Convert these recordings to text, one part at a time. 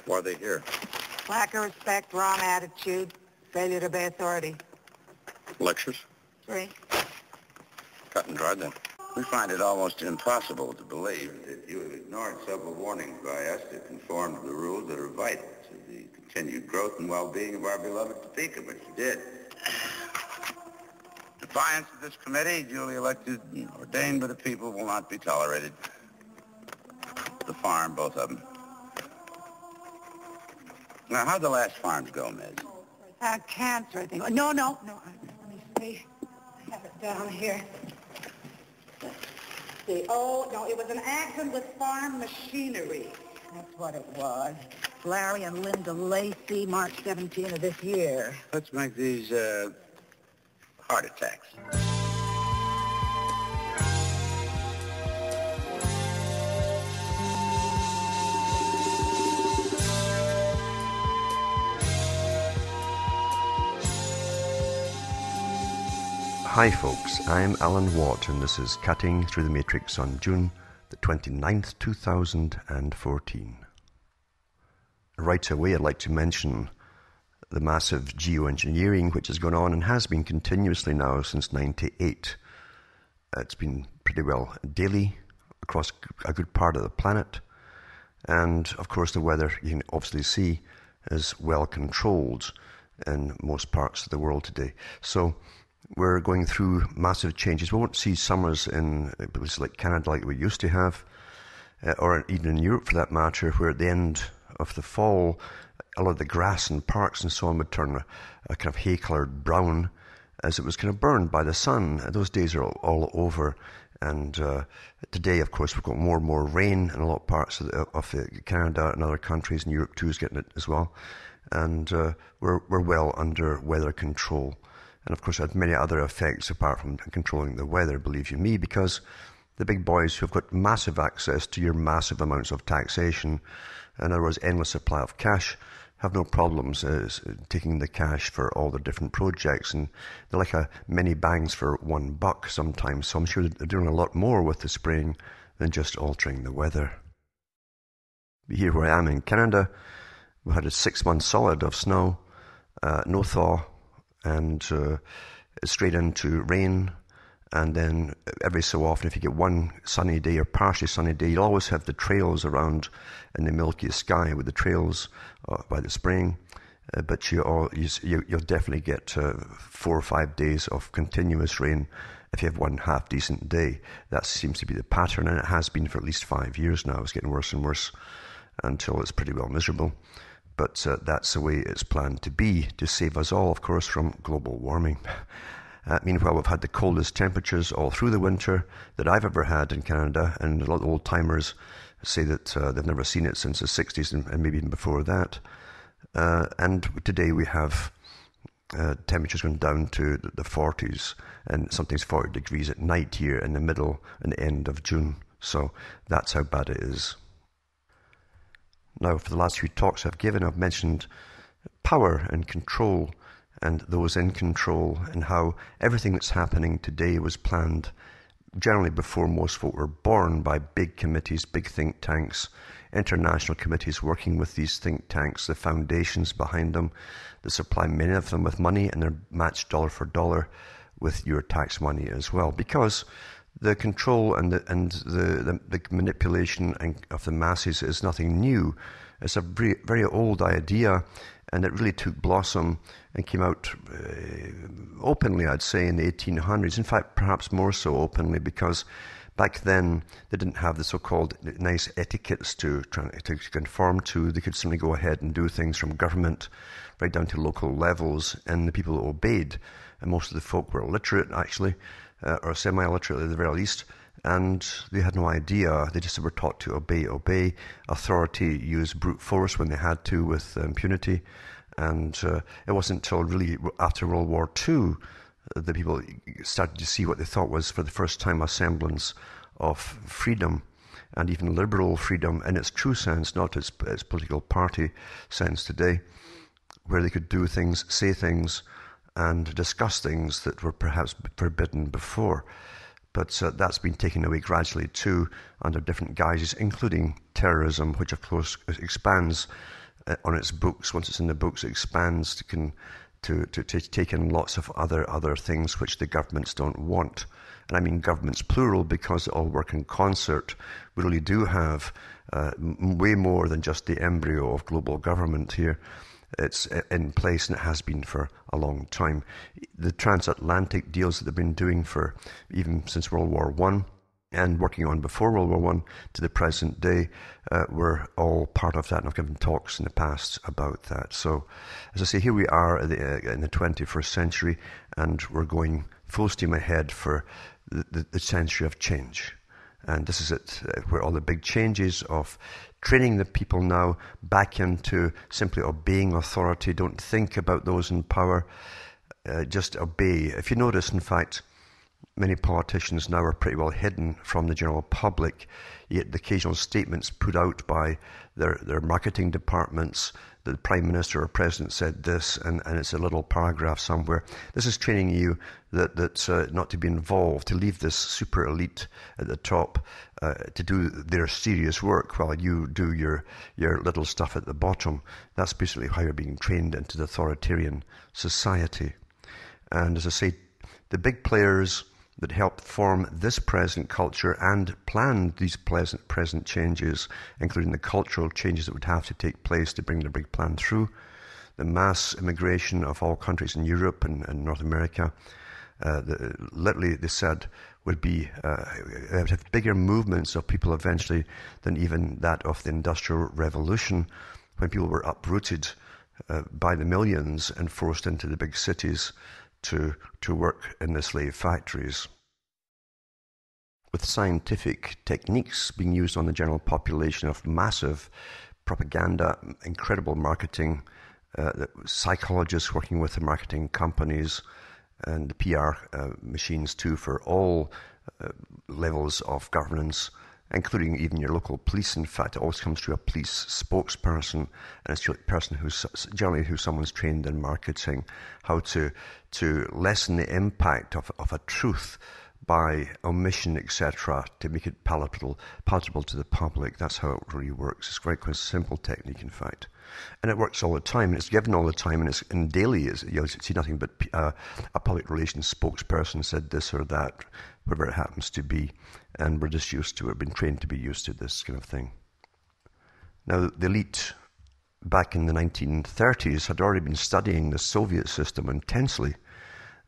Why are they here? Lack of respect, wrong attitude, failure to obey authority. Lectures? 3. Cut and dried then. We find it almost impossible to believe that you have ignored several warnings by us to conform to the rules that are vital to the continued growth and well-being of our beloved Topeka, but you did. Defiance of this committee, duly elected and ordained by the people, will not be tolerated. The farm, both of them. Now, how'd the last farms go, Miss? Cancer, I think. No. Let me see. I have it down here. Let's see. Oh, no, it was an accident with farm machinery. That's what it was. Larry and Linda Lacey, March 17 of this year. Let's make these, heart attacks. Hi folks, I'm Alan Watt and this is Cutting Through the Matrix on June the 29th, 2014. Right away I'd like to mention the massive geoengineering which has gone on and has been continuously now since '98. It's been pretty well daily across a good part of the planet, and of course the weather, you can obviously see, is well controlled in most parts of the world today. So we're going through massive changes. We won't see summers in places like Canada like we used to have, or even in Europe for that matter, where at the end of the fall a lot of the grass and parks and so on would turn a kind of hay-coloured brown as it was kind of burned by the sun. Those days are all over, and today, of course, we've got more and more rain in a lot of parts of Canada and other countries, and Europe too is getting it as well, and we're well under weather control. And of course, it had many other effects apart from controlling the weather, believe you me, because the big boys who've got massive access to your massive amounts of taxation, in other words, endless supply of cash, have no problems taking the cash for all the different projects, and they're like a mini bangs for $1 sometimes. So I'm sure they're doing a lot more with the spraying than just altering the weather. But here where I am in Canada, we had a 6 month solid of snow, no thaw, and straight into rain. And then every so often, if you get one sunny day or partially sunny day, you'll always have the trails around in the milky sky with the trails by the spring. But you'll definitely get 4 or 5 days of continuous rain if you have one half decent day. That seems to be the pattern, and it has been for at least 5 years now. It's getting worse and worse until it's pretty well miserable. But that's the way it's planned to be, to save us all, of course, from global warming. Meanwhile, we've had the coldest temperatures all through the winter that I've ever had in Canada, and a lot of old-timers say that they've never seen it since the 60s and maybe even before that. And today we have temperatures going down to the 40s, and something's 40 degrees at night here in the middle and the end of June. So that's how bad it is. Now, for the last few talks I've given, I've mentioned power and control, and those in control, and how everything that's happening today was planned generally before most folk were born by big committees, big think tanks, international committees working with these think tanks, the foundations behind them that supply many of them with money, and they're matched dollar for dollar with your tax money as well. Because the control and the manipulation of the masses is nothing new. It's a very, very old idea, and it really took blossom and came out openly, I'd say, in the 1800s. In fact, perhaps more so openly, because back then they didn't have the so-called nice etiquettes to conform to. They could simply go ahead and do things from government right down to local levels, and the people obeyed. And most of the folk were illiterate, actually, or semi-illiterate at the very least, and they had no idea. They just were taught to obey authority, use brute force when they had to with impunity. And it wasn't until really after World War II that people started to see what they thought was for the first time a semblance of freedom, and even liberal freedom in its true sense, not its political party sense today, where they could do things, say things, and discuss things that were perhaps forbidden before. But that's been taken away gradually too, under different guises, including terrorism, which of course expands on its books. Once it's in the books, it expands to take in lots of other things which the governments don't want. And I mean governments plural, because they all work in concert. We really do have way more than just the embryo of global government here. It's in place, and it has been for a long time. The transatlantic deals that they've been doing for even since World War I and working on before World War I to the present day were all part of that, and I've given talks in the past about that. So, as I say, here we are in the 21st century, and we're going full steam ahead for the century of change. And this is it, where all the big changes of training the people now back into simply obeying authority. Don't think about those in power, just obey. If you notice, in fact, many politicians now are pretty well hidden from the general public, yet the occasional statements put out by their marketing departments, the Prime Minister or President said this, and it's a little paragraph somewhere. This is training you that not to be involved, to leave this super elite at the top to do their serious work while you do your little stuff at the bottom. That's basically how you're being trained into the authoritarian society. And as I say, the big players that helped form this present culture and planned these present changes, including the cultural changes that would have to take place to bring the big plan through, the mass immigration of all countries in Europe and North America, literally they said would be would have bigger movements of people eventually than even that of the Industrial Revolution, when people were uprooted by the millions and forced into the big cities to work in the slave factories. With scientific techniques being used on the general population of massive propaganda, incredible marketing, psychologists working with the marketing companies and the PR machines too for all levels of governance, including even your local police. In fact, it always comes through a police spokesperson, and it's a person who's generally who someone's trained in marketing, how to lessen the impact of a truth by omission, etc., to make it palatable to the public. That's how it really works. It's quite a simple technique, in fact. And it works all the time, and it's given all the time, and it's in daily. You see nothing but a public relations spokesperson said this or that, whatever it happens to be, and we're just used to it, been trained to be used to this kind of thing. Now, the elite back in the 1930s had already been studying the Soviet system intensely.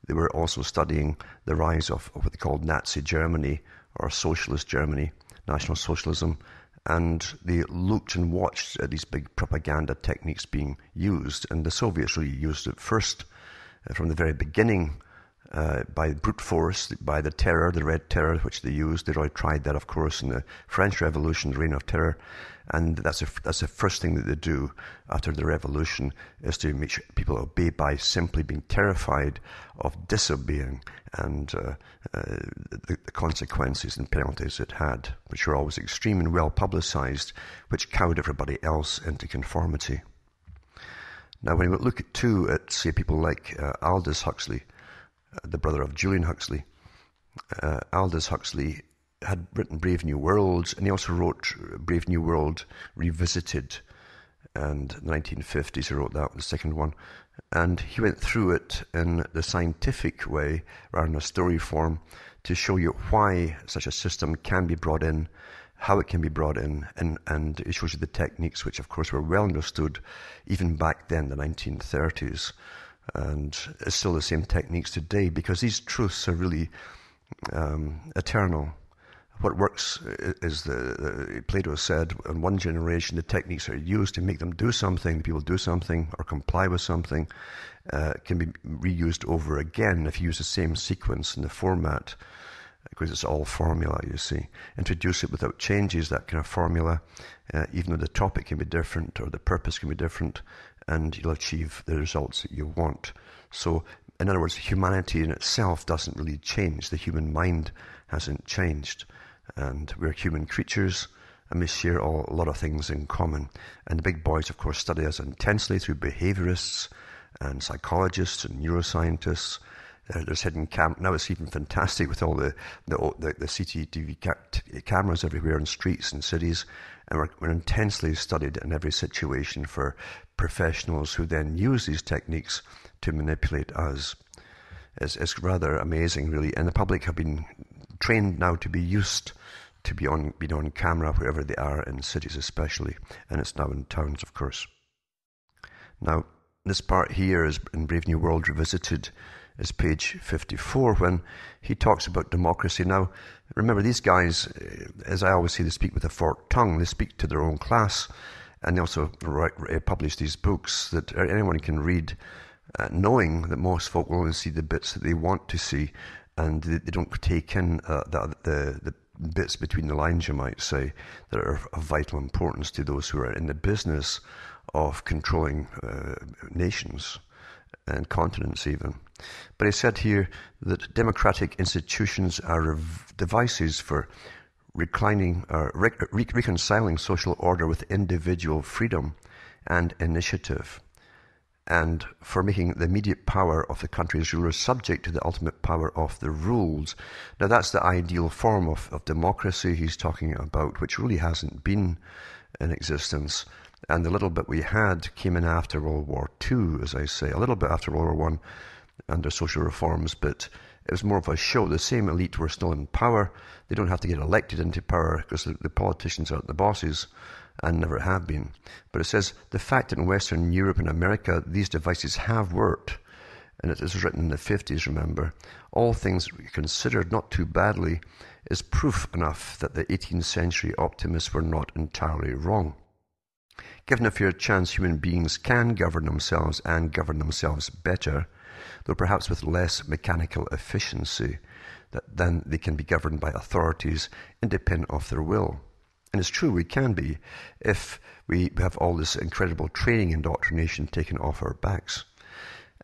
They were also studying the rise of what they called Nazi Germany, or Socialist Germany, National Socialism, and they looked and watched at these big propaganda techniques being used, and the Soviets really used it first from the very beginning by brute force, by the terror, the Red Terror, which they used. They'd already tried that, of course, in the French Revolution, the Reign of Terror, and that's the first thing that they do after the revolution, is to make sure people obey by simply being terrified of disobeying and the consequences and penalties it had, which were always extreme and well publicized, which cowed everybody else into conformity. Now, when we look at say, people like Aldous Huxley, the brother of Julian Huxley, Aldous Huxley had written Brave New Worlds, and he also wrote Brave New World Revisited, and in the 1950s he wrote that, the second one, and he went through it in the scientific way, rather than a story form, to show you why such a system can be brought in, how it can be brought in, and it shows you the techniques, which of course were well understood even back then, the 1930s, and it's still the same techniques today, because these truths are really eternal. What works is, Plato said, in one generation the techniques are used to make them do something, the people do something or comply with something, can be reused over again if you use the same sequence and the format, because it's all formula, you see. Introduce it without changes, that kind of formula, even though the topic can be different or the purpose can be different, and you'll achieve the results that you want. So, in other words, humanity in itself doesn't really change. The human mind hasn't changed. And we're human creatures, and we share a lot of things in common. And the big boys, of course, study us intensely through behaviorists and psychologists and neuroscientists. There's hidden now it's even fantastic with all the CCTV cameras everywhere in streets and cities, and were intensely studied in every situation for professionals who then use these techniques to manipulate us. It's rather amazing, really, and the public have been trained now to be used to being on camera wherever they are, in cities especially, and it's now in towns, of course. Now, this part here is in Brave New World Revisited, is page 54, when he talks about democracy. Now, remember, these guys, as I always say, they speak with a forked tongue. They speak to their own class, and they also publish these books that anyone can read, knowing that most folk will only see the bits that they want to see, and they don't take in the bits between the lines, you might say, that are of vital importance to those who are in the business of controlling nations and continents even. But he said here that democratic institutions are devices for reconciling social order with individual freedom and initiative, and for making the immediate power of the country's rulers subject to the ultimate power of the ruled. Now that's the ideal form of democracy he's talking about, which really hasn't been in existence. And the little bit we had came in after World War II, as I say, a little bit after World War I under social reforms, but it was more of a show. The same elite were still in power. They don't have to get elected into power because the politicians are the bosses, and never have been. But it says, the fact that in Western Europe and America these devices have worked, and it was written in the 50s, remember, all things considered not too badly, is proof enough that the 18th century optimists were not entirely wrong. Given a fair chance, human beings can govern themselves and govern themselves better, though perhaps with less mechanical efficiency than they can be governed by authorities independent of their will. And it's true, we can be, if we have all this incredible training indoctrination taken off our backs.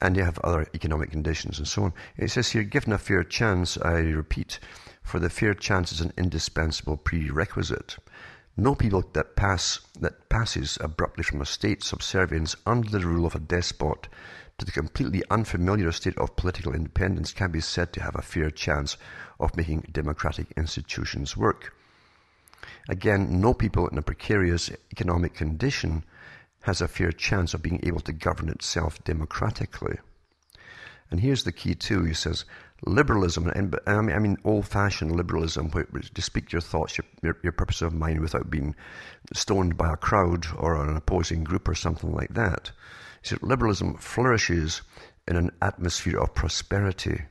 And you have other economic conditions and so on. It says here, given a fair chance, I repeat, for the fair chance is an indispensable prerequisite. No people that passes abruptly from a state subservience under the rule of a despot to the completely unfamiliar state of political independence can be said to have a fair chance of making democratic institutions work. Again, no people in a precarious economic condition has a fair chance of being able to govern itself democratically. And here's the key too, he says, liberalism, and I mean old-fashioned liberalism, where to speak your thoughts, your purpose of mind without being stoned by a crowd or an opposing group or something like that. He said, liberalism flourishes in an atmosphere of prosperity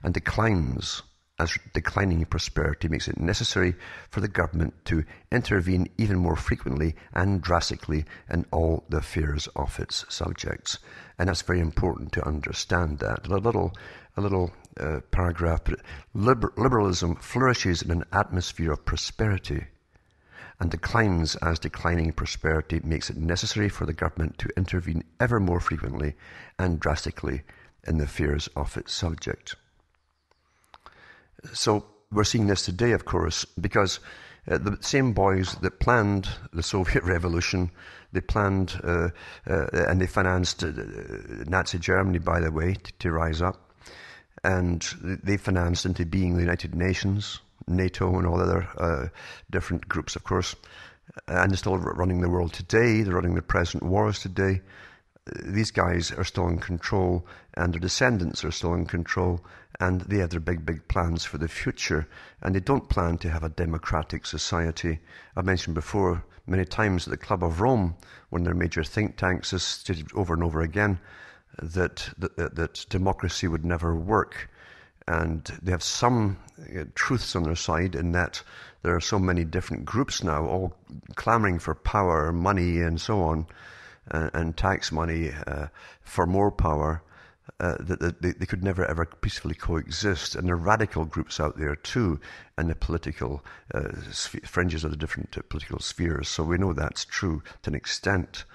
and declines as declining prosperity makes it necessary for the government to intervene even more frequently and drastically in all the affairs of its subjects. And that's very important to understand that. A little paragraph, but liberalism flourishes in an atmosphere of prosperity and declines as declining prosperity makes it necessary for the government to intervene ever more frequently and drastically in the affairs of its subject. So we're seeing this today, of course, because the same boys that planned the Soviet Revolution, they planned and they financed Nazi Germany, by the way, to rise up. And they financed into being the United Nations, NATO, and all other different groups, of course. And they're still running the world today. They're running the present wars today. These guys are still in control, and their descendants are still in control, and they have their big plans for the future, and they don't plan to have a democratic society. I've mentioned before many times that the Club of Rome, one of their major think tanks, has stated over and over again that democracy would never work. And they have some truths on their side in that there are so many different groups now, all clamoring for power, money, and so on, and tax money for more power, that they could never ever peacefully coexist. And there are radical groups out there too, and the political fringes of the different political spheres. So we know that's true to an extent.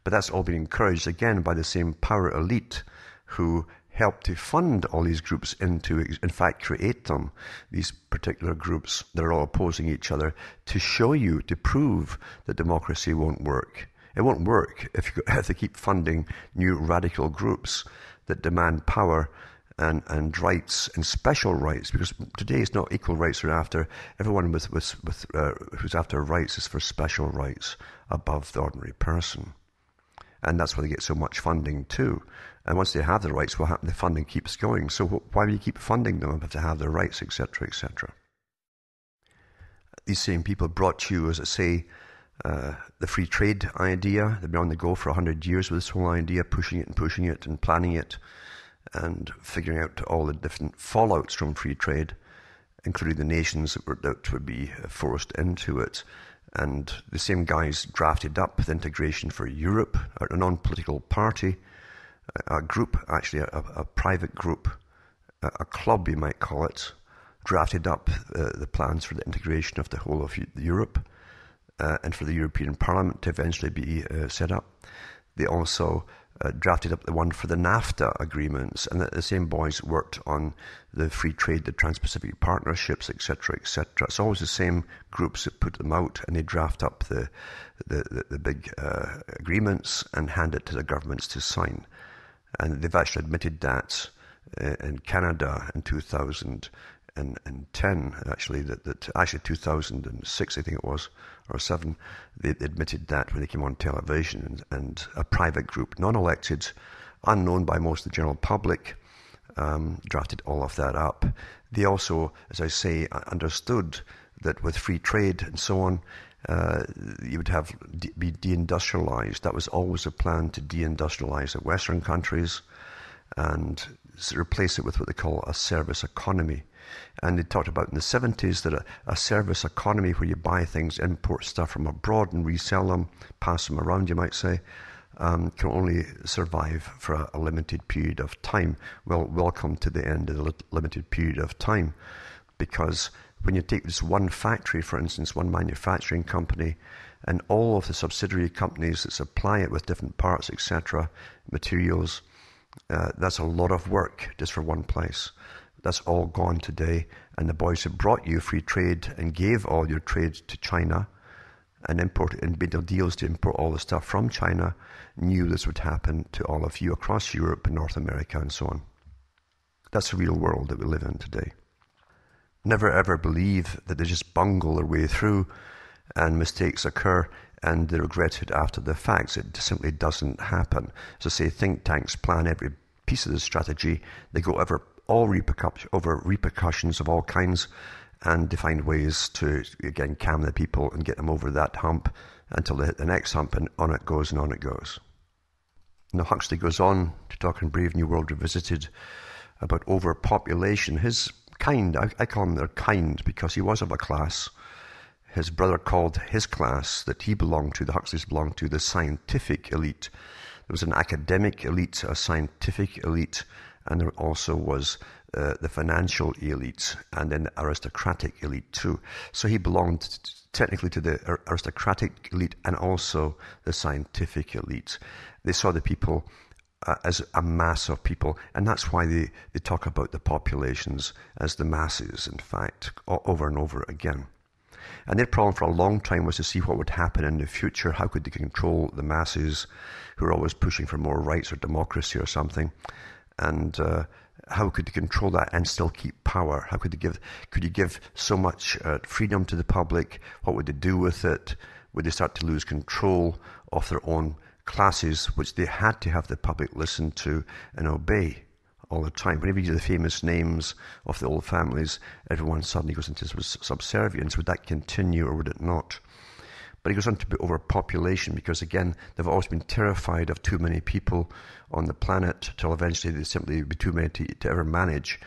But that's all being encouraged again by the same power elite who help to fund all these groups into, in fact, create them, these particular groups that are all opposing each other, to show you, to prove that democracy won't work. It won't work if they keep funding new radical groups that demand power and rights and special rights, because today it's not equal rights we're after. Everyone who's after rights is for special rights above the ordinary person. And that's why they get so much funding too. And once they have the rights, what happens? The funding keeps going. So why do you keep funding them if they have their rights, etc., etc.? These same people brought you, as I say, the free trade idea. They've been on the go for 100 years with this whole idea, pushing it and planning it and figuring out all the different fallouts from free trade, including the nations that would be forced into it. And the same guys drafted up the integration for Europe, a non-political party, a group, actually a private group, a club you might call it, drafted up the plans for the integration of the whole of Europe and for the European Parliament to eventually be set up. They also drafted up the one for the NAFTA agreements, and the same boys worked on the free trade, the Trans-Pacific partnerships, etc., etc. It's always the same groups that put them out, and they draft up the big agreements and hand it to the governments to sign. And they've actually admitted that in Canada in 2010, actually, that actually 2006, I think it was, or 7, they admitted that when they came on television, and a private group, non-elected, unknown by most of the general public, drafted all of that up. They also, as I say, understood that with free trade and so on, you would be deindustrialized. That was always a plan, to deindustrialize the Western countries and replace it with what they call a service economy. And they talked about in the 70s that a service economy where you buy things, import stuff from abroad and resell them, pass them around, you might say, can only survive for a limited period of time. Well, welcome to the end of the limited period of time, because when you take this one factory, for instance, one manufacturing company, and all of the subsidiary companies that supply it with different parts, etc., materials, that's a lot of work just for one place. That's all gone today. And the boys who brought you free trade and gave all your trade to China and made deals to import all the stuff from China knew this would happen to all of you across Europe and North America and so on. That's the real world that we live in today. Never ever believe that they just bungle their way through and mistakes occur and they regret it after the fact. It simply doesn't happen. As I say, think tanks plan every piece of the strategy. They go over repercussions of all kinds, and they find ways to, again, calm the people and get them over that hump until they hit the next hump, and on it goes and on it goes. Now, Huxley goes on to talk in Brave New World Revisited about overpopulation. His kind, I call him their kind, because he was of a class. His brother called his class that he belonged to, the Huxleys belonged to, the scientific elite. There was an academic elite, a scientific elite, and there also was the financial elite, and then the aristocratic elite too. So he belonged technically to the aristocratic elite and also the scientific elite. They saw the people as a mass of people, and that's why they talk about the populations as the masses, in fact, over and over again. And their problem for a long time was to see what would happen in the future. How could they control the masses who are always pushing for more rights or democracy or something? And how could they control that and still keep power? How could you give so much freedom to the public? What would they do with it? Would they start to lose control of their own classes, which they had to have the public listen to and obey all the time? Whenever you do the famous names of the old families, everyone suddenly goes into subservience. Would that continue or would it not? But he goes on to be overpopulation, because again, they've always been terrified of too many people on the planet, till eventually they simply be too many to ever manage.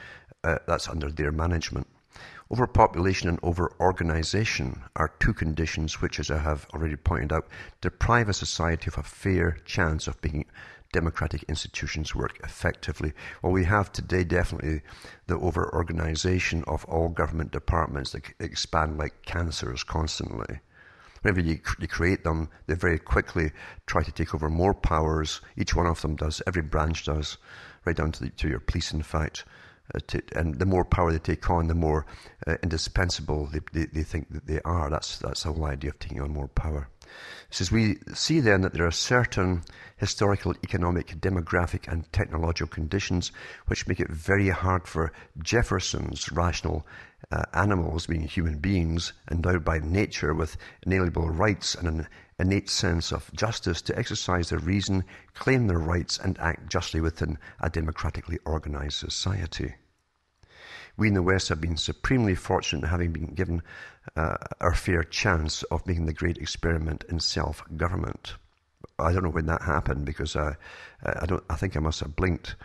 That's under their management. Overpopulation and over-organization are two conditions which, as I have already pointed out, deprive a society of a fair chance of making democratic institutions work effectively. Well, we have today definitely the over-organization of all government departments that expand like cancers constantly. Whenever you create them, they very quickly try to take over more powers. Each one of them does, every branch does, right down to your police, in fact. And the more power they take on, the more indispensable they think that they are. That's the whole idea of taking on more power. It says, we see then that there are certain historical, economic, demographic and technological conditions which make it very hard for Jefferson's rational animals, being human beings, endowed by nature with inalienable rights and an innate sense of justice, to exercise their reason, claim their rights and act justly within a democratically organized society. We in the West have been supremely fortunate in having been given our fair chance of making the great experiment in self-government. I don't know when that happened, because I think I must have blinked.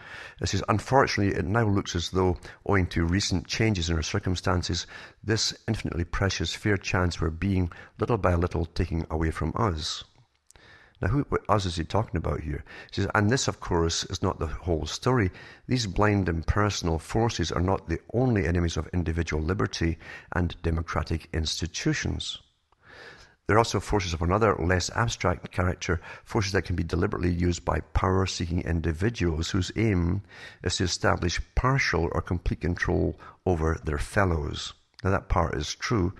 It says, unfortunately, it now looks as though, owing to recent changes in our circumstances, this infinitely precious fair chance were being, little by little, taken away from us. Now, what us is he talking about here? He says, and this, of course, is not the whole story. These blind impersonal forces are not the only enemies of individual liberty and democratic institutions. There are also forces of another, less abstract character, forces that can be deliberately used by power-seeking individuals whose aim is to establish partial or complete control over their fellows. Now, that part is true.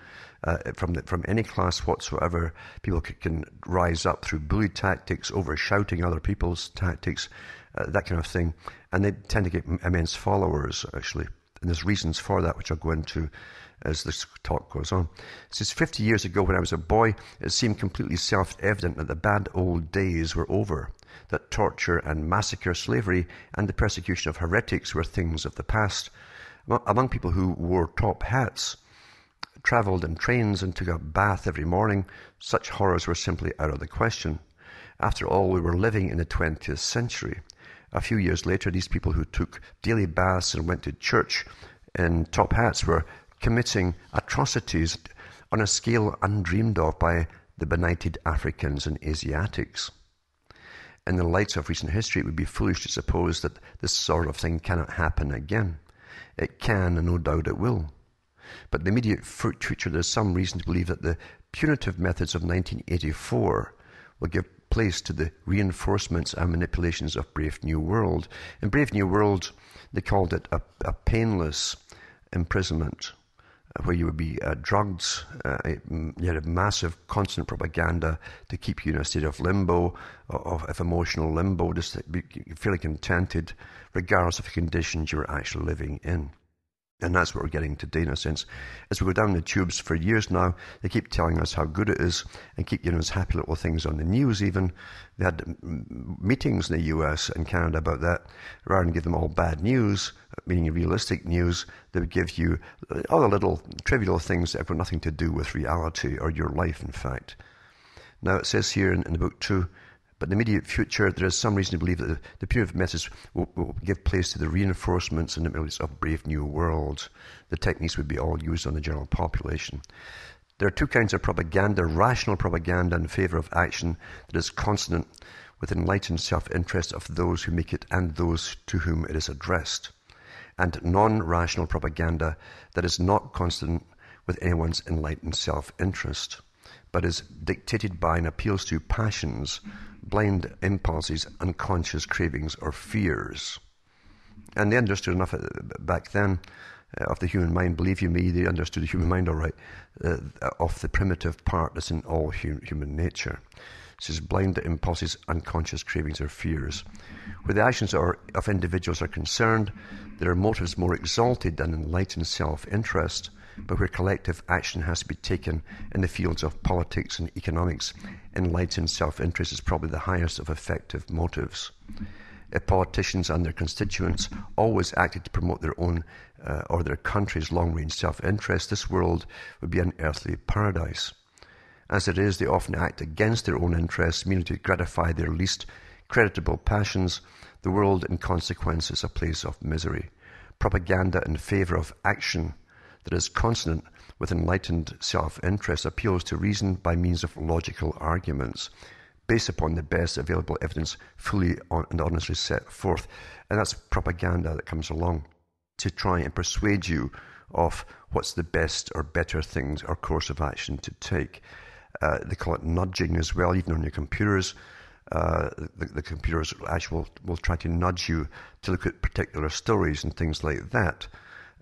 From any class whatsoever, people can rise up through bully tactics, over-shouting other people's tactics, that kind of thing, and they tend to get immense followers, actually. And there's reasons for that, which I'll go into as this talk goes on. It says, 50 years ago when I was a boy, it seemed completely self-evident that the bad old days were over, that torture and massacre, slavery, and the persecution of heretics were things of the past. Among people who wore top hats, travelled in trains and took a bath every morning, such horrors were simply out of the question. After all, we were living in the 20th century. A few years later, these people who took daily baths and went to church in top hats were committing atrocities on a scale undreamed of by the benighted Africans and Asiatics. In the light of recent history, it would be foolish to suppose that this sort of thing cannot happen again. It can, and no doubt it will. But in the immediate future, there's some reason to believe that the punitive methods of 1984 will give place to the reinforcements and manipulations of Brave New World. In Brave New World, they called it a painless imprisonment, where you would be drugged, you had a massive constant propaganda to keep you in a state of limbo, of emotional limbo, just to be fairly contented, regardless of the conditions you were actually living in. And that's what we're getting today, in a sense. As we go down the tubes for years now, they keep telling us how good it is and keep giving us happy little things on the news even. They had meetings in the US and Canada about that. Rather than give them all bad news, meaning realistic news, they would give you all the little trivial things that have got nothing to do with reality or your life, in fact. Now, it says here in the book too, but in the immediate future, there is some reason to believe that the punitive methods will give place to the reinforcements and manipulations of Brave New World. The techniques would be all used on the general population. There are two kinds of propaganda: rational propaganda in favour of action that is consonant with enlightened self-interest of those who make it and those to whom it is addressed, and non-rational propaganda that is not consonant with anyone's enlightened self-interest, but is dictated by and appeals to passions, blind impulses, unconscious cravings or fears. And they understood enough back then of the human mind, believe you me, they understood the human mind all right, of the primitive part that's in all human nature. It says blind impulses, unconscious cravings or fears. Where the actions of individuals are concerned, there are motives more exalted than enlightened self-interest, but where collective action has to be taken in the fields of politics and economics, enlightened self-interest is probably the highest of effective motives. If politicians and their constituents always acted to promote their own or their country's long-range self-interest, this world would be an earthly paradise. As it is, they often act against their own interests, merely to gratify their least creditable passions. The world, in consequence, is a place of misery. Propaganda in favour of action that is consonant with enlightened self-interest appeals to reason by means of logical arguments, based upon the best available evidence, fully and honestly set forth. And that's propaganda that comes along to try and persuade you of what's the best or better things or course of action to take. They call it nudging as well, even on your computers. The computers actually will try to nudge you to look at particular stories and things like that.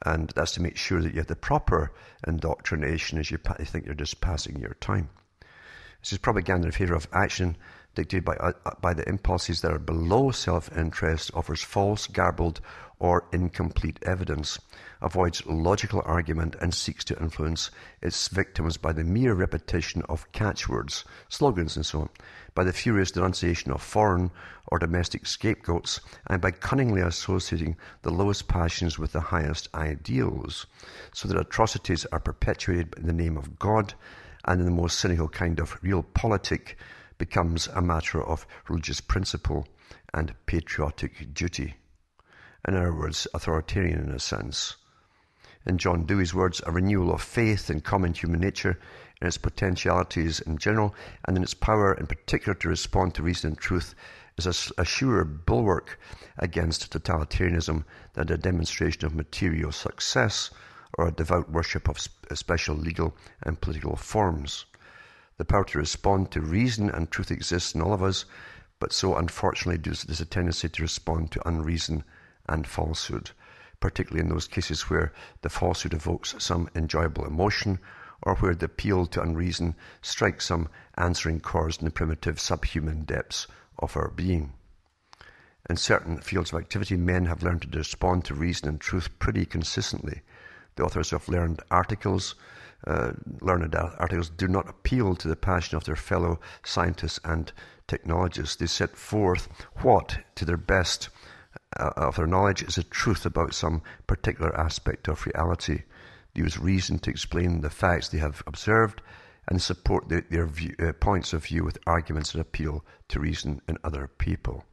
And that's to make sure that you have the proper indoctrination as you think you're just passing your time. It This is propaganda in favour of action dictated by the impulses that are below self-interest, offers false, garbled, or incomplete evidence, avoids logical argument, and seeks to influence its victims by the mere repetition of catchwords, slogans, and so on, by the furious denunciation of foreign or domestic scapegoats, and by cunningly associating the lowest passions with the highest ideals, so that atrocities are perpetuated in the name of God, and in the most cynical kind of realpolitik becomes a matter of religious principle and patriotic duty. In other words, authoritarian in a sense. In John Dewey's words, a renewal of faith in common human nature, in its potentialities in general, and in its power in particular to respond to reason and truth, is a surer bulwark against totalitarianism than a demonstration of material success or a devout worship of special legal and political forms. The power to respond to reason and truth exists in all of us, but so unfortunately there's a tendency to respond to unreason and falsehood, particularly in those cases where the falsehood evokes some enjoyable emotion, or where the appeal to unreason strikes some answering chords in the primitive subhuman depths of our being. In certain fields of activity, men have learned to respond to reason and truth pretty consistently. The authors of learned articles do not appeal to the passion of their fellow scientists and technologists. They set forth what, to their best of their knowledge, is the truth about some particular aspect of reality. They use reason to explain the facts they have observed and support their points of view with arguments that appeal to reason in other people.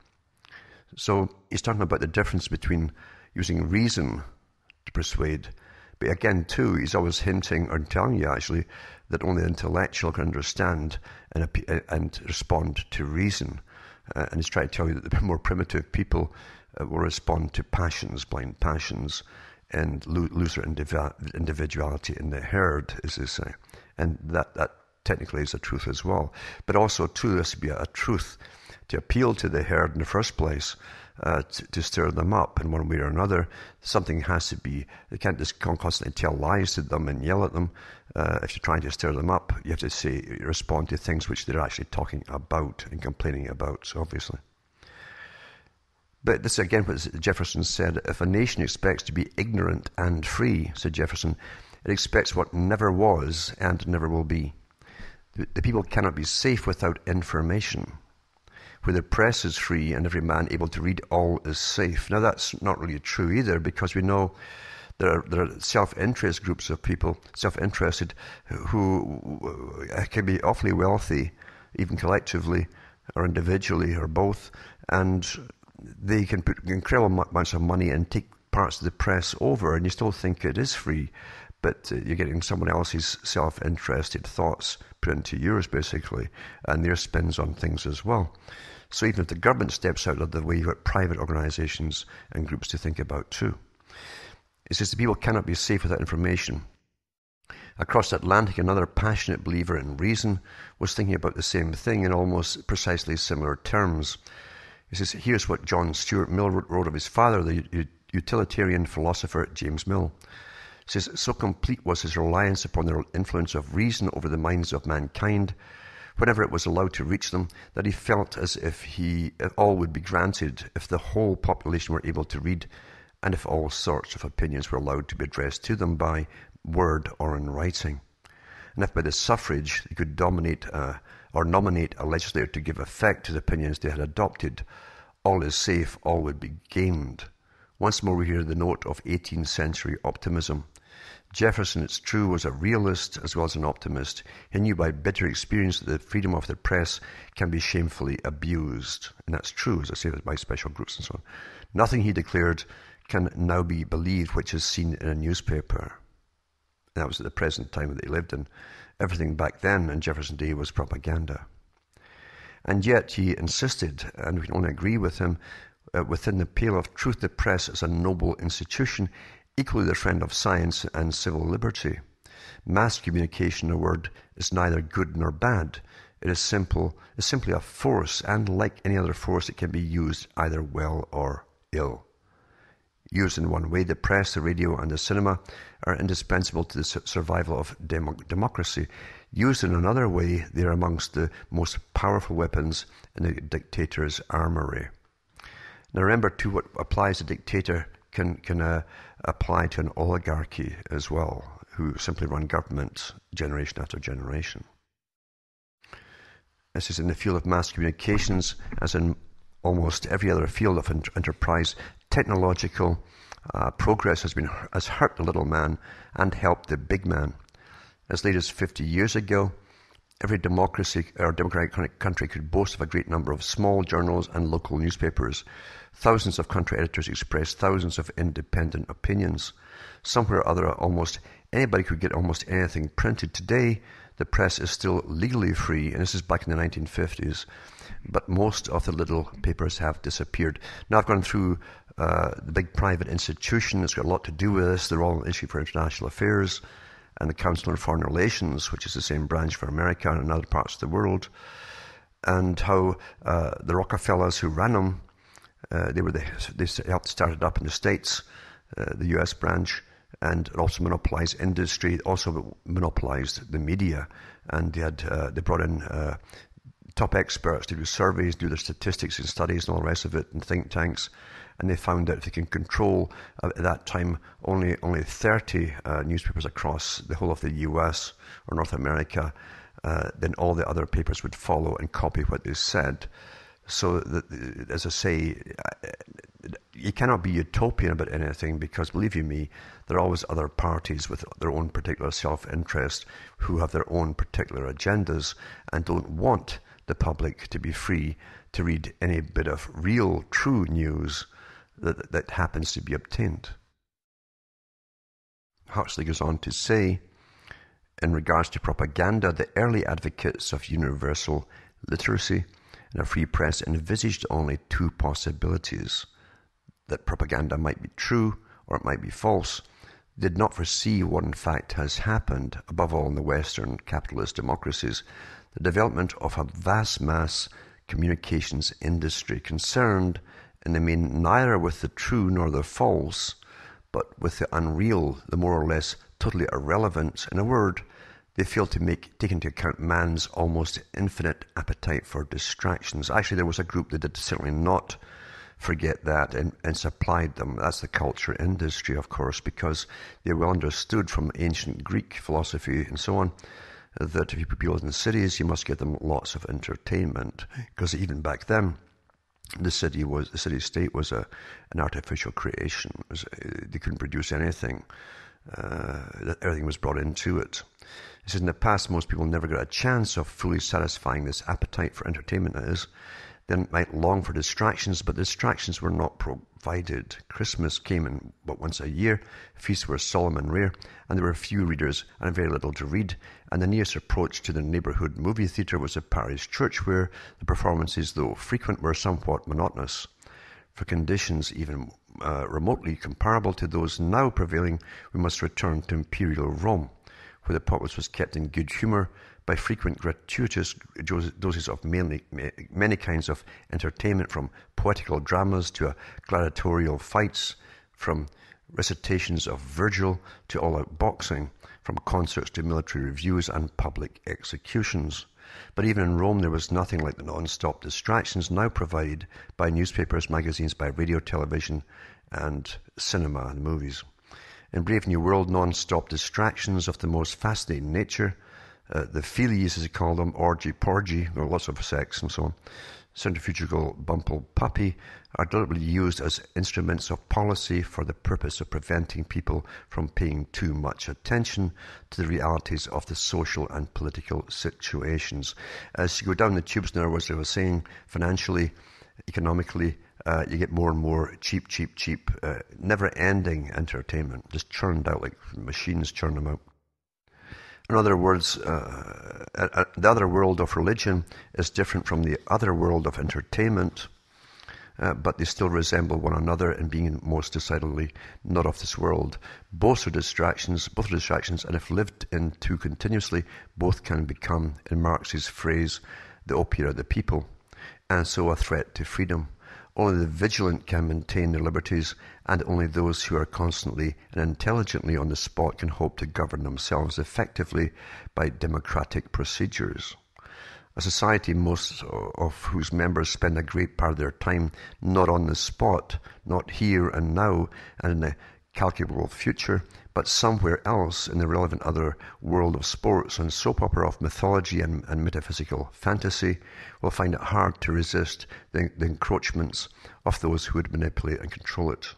So he's talking about the difference between using reason to persuade. But again, too, he's always hinting or telling you, actually, that only the intellectual can understand and respond to reason. And he's trying to tell you that the more primitive people will respond to passions, blind passions, and lose their individuality in the herd, as they say. And that technically is a truth as well. But also, too, this would be a truth to appeal to the herd in the first place, to stir them up in one way or another. Something has to be, you can't just constantly tell lies to them and yell at them. If you're trying to stir them up, you have to respond to things which they're actually talking about and complaining about, obviously. But this is again what Jefferson said: if a nation expects to be ignorant and free, said Jefferson, it expects what never was and never will be. The people cannot be safe without information. Where the press is free and every man able to read, all is safe. Now that's not really true either, because we know there are self-interest groups of people, self-interested, who can be awfully wealthy, even collectively or individually or both, and they can put incredible amounts of money and take parts of the press over, and you still think it is free, but you're getting someone else's self-interested thoughts put into yours, basically, and their spins on things as well. So even if the government steps out of the way, you've got private organisations and groups to think about too. It says the people cannot be safe without information. Across the Atlantic, another passionate believer in reason was thinking about the same thing in almost precisely similar terms. He says, here's what John Stuart Mill wrote of his father, the utilitarian philosopher James Mill. He says, so complete was his reliance upon the influence of reason over the minds of mankind, whenever it was allowed to reach them, that he felt as if all would be granted if the whole population were able to read, and if all sorts of opinions were allowed to be addressed to them by word or in writing. And if by the suffrage they could nominate a legislator to give effect to the opinions they had adopted, all is safe, all would be gained. Once more we hear the note of 18th century optimism. Jefferson, it's true, was a realist as well as an optimist. He knew by bitter experience that the freedom of the press can be shamefully abused. And that's true, as I say, by special groups and so on. Nothing, he declared, can now be believed which is seen in a newspaper. And that was at the present time that he lived in. Everything back then in Jefferson's day was propaganda. And yet he insisted, and we can only agree with him, within the pale of truth, the press is a noble institution, equally the friend of science and civil liberty. Mass communication, in a word, is neither good nor bad. It is simply a force, and like any other force, it can be used either well or ill. Used in one way, the press, the radio, and the cinema are indispensable to the survival of democracy. Used in another way, they are amongst the most powerful weapons in a dictator's armory. Now remember too, what applies to a dictator can apply to an oligarchy as well, who simply run governments generation after generation. This is in the field of mass communications, as in almost every other field of enterprise. Technological progress has hurt the little man and helped the big man. As late as 50 years ago, every democracy or democratic country could boast of a great number of small journals and local newspapers. Thousands of country editors expressed thousands of independent opinions. Somewhere or other, almost anybody could get almost anything printed. Today, the press is still legally free, and this is back in the 1950s, but most of the little papers have disappeared. Now, I've gone through the big private institution. It's got a lot to do with this. The Royal Institute for International Affairs and the Council on Foreign Relations, which is the same branch for America and in other parts of the world, and how the Rockefellers who ran them, they helped start it up in the States, the US branch, and it also monopolized industry, also monopolized the media, and they brought in top experts to do surveys, do their statistics and studies and all the rest of it, and think tanks. And they found that if they can control, at that time, only 30 newspapers across the whole of the US or North America, then all the other papers would follow and copy what they said. So, as I say, you cannot be utopian about anything, because, believe you me, there are always other parties with their own particular self-interest who have their own particular agendas and don't want the public to be free to read any bit of real, true news that happens to be obtained. Huxley goes on to say, in regards to propaganda, the early advocates of universal literacy and a free press envisaged only two possibilities: that propaganda might be true or it might be false. They did not foresee what in fact has happened, above all in the Western capitalist democracies, the development of a vast mass communications industry concerned in the main neither with the true nor the false, but with the unreal, the more or less totally irrelevant. In a word, they failed to take into account man's almost infinite appetite for distractions. Actually, there was a group that did certainly not forget that and supplied them. That's the culture industry, of course, because they well understood from ancient Greek philosophy and so on that if you put people in the cities, you must give them lots of entertainment, because even back then, the city-state was an artificial creation. They couldn't produce anything. Everything was brought into it. He says, in the past, most people never got a chance of fully satisfying this appetite for entertainment, that is. They might long for distractions, but distractions were not provided. Christmas came in but once a year, feasts were solemn and rare, and there were few readers and very little to read, and the nearest approach to the neighbourhood movie theatre was a parish church, where the performances, though frequent, were somewhat monotonous. For conditions even remotely comparable to those now prevailing, we must return to imperial Rome, where the populace was kept in good humour by frequent gratuitous doses of many kinds of entertainment, from poetical dramas to gladiatorial fights, from recitations of Virgil to all-out boxing, from concerts to military reviews and public executions. But even in Rome, there was nothing like the non-stop distractions now provided by newspapers, magazines, by radio, television, and cinema and movies. In Brave New World, non-stop distractions of the most fascinating nature, the Phillies, as he called them, orgy-porgy, or lots of sex and so on, centrifugal bumble puppy, are deliberately used as instruments of policy for the purpose of preventing people from paying too much attention to the realities of the social and political situations. As you go down the tubes now, as I was saying, financially, economically, you get more and more cheap, never-ending entertainment, just churned out like machines churn them out. In other words, the other world of religion is different from the other world of entertainment, but they still resemble one another in being most decidedly not of this world. Both are distractions, and if lived into continuously, both can become, in Marx's phrase, the opiate of the people, and so a threat to freedom. Only the vigilant can maintain their liberties, and only those who are constantly and intelligently on the spot can hope to govern themselves effectively by democratic procedures. A society most of whose members spend a great part of their time not on the spot, not here and now and in the calculable future, but somewhere else in the relevant other world of sports and soap opera of mythology and metaphysical fantasy, will find it hard to resist the encroachments of those who would manipulate and control it.